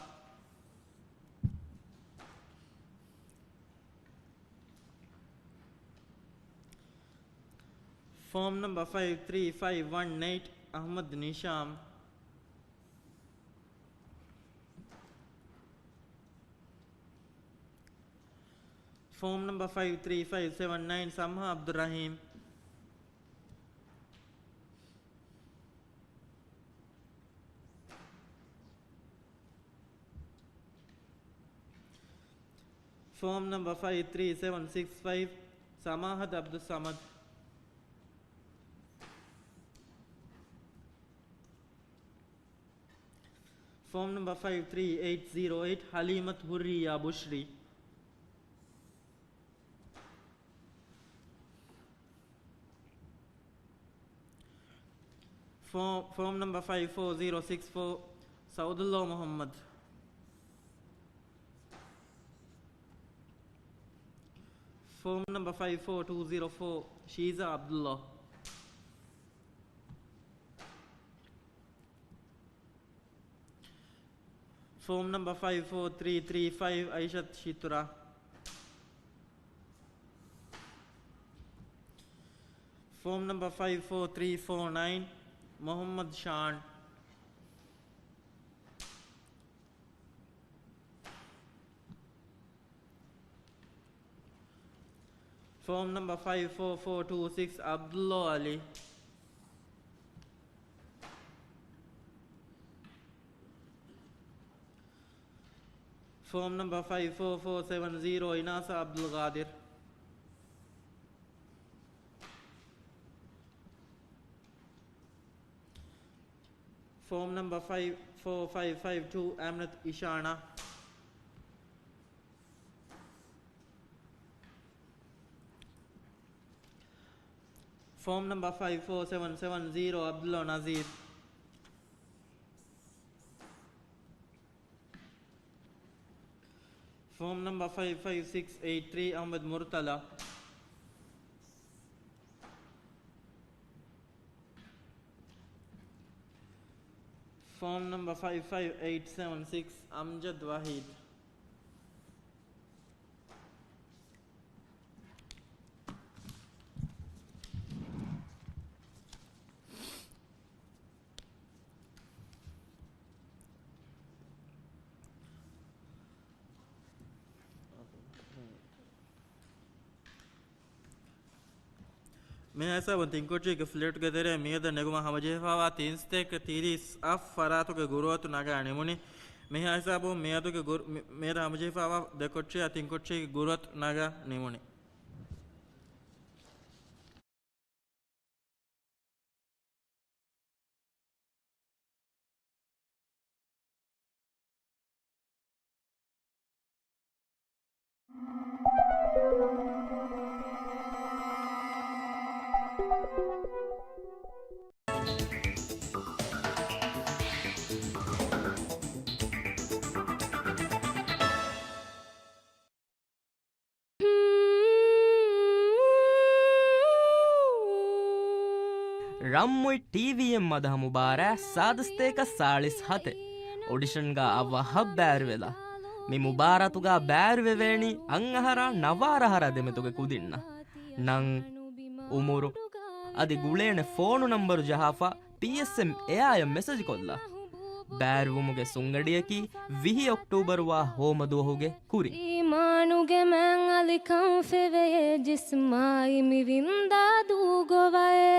Form number 53518 Ahmad Nisham. Form number 53579 Samha Abdur Rahim. Form number 53765 Samahat Abdul Samad. Form number 53808 Halimat Hurriya Bushri. Form number 54064 Saudullah Muhammad. Form number 54204 Shiza Abdullah. Form number 54335 Aishat Shitura. Form number 54349 Muhammad Shan. Form number 54426 Abdullah Ali. Form number 54470 Inasa Abdul Ghadir. Form number 54552 Amnat Ishana. Form number 54770 Abdullah Nazir. Form number 55683 Ahmed Murtala. Form number 55876 Amjad Wahid. मैं ऐसा बनती कोची के flat के तेरे मेद नेगुमा हमजेफावा 330 of फरातो के गुरुवत नागा नेमुनी मैं ऐसा बो मेदो के मेद हमजेफावा देखोची अतिंकोची के गुरुवत नागा नेमुनी रम्मुई टीवीएम मदह मुबारा सादस्ते का 47 ऑडिशन गा अव्वा हब बैर वेला मी मुबारा तुगा बैर वेवेणी अंगहरा नवारा हरा दे में तुगे कुदिन्ना नंग उमुरु अदि गुलेने फोनु नंबर जहाफा PSM एआय मेसेज कोल्ला बैर वुमुगे सुंगडियकी 20 अक्टूबर वा हो मदुहुगे कुरी मानुगे मैं अलिकं फेवे जिस्माई मिविंदा दूगोवाए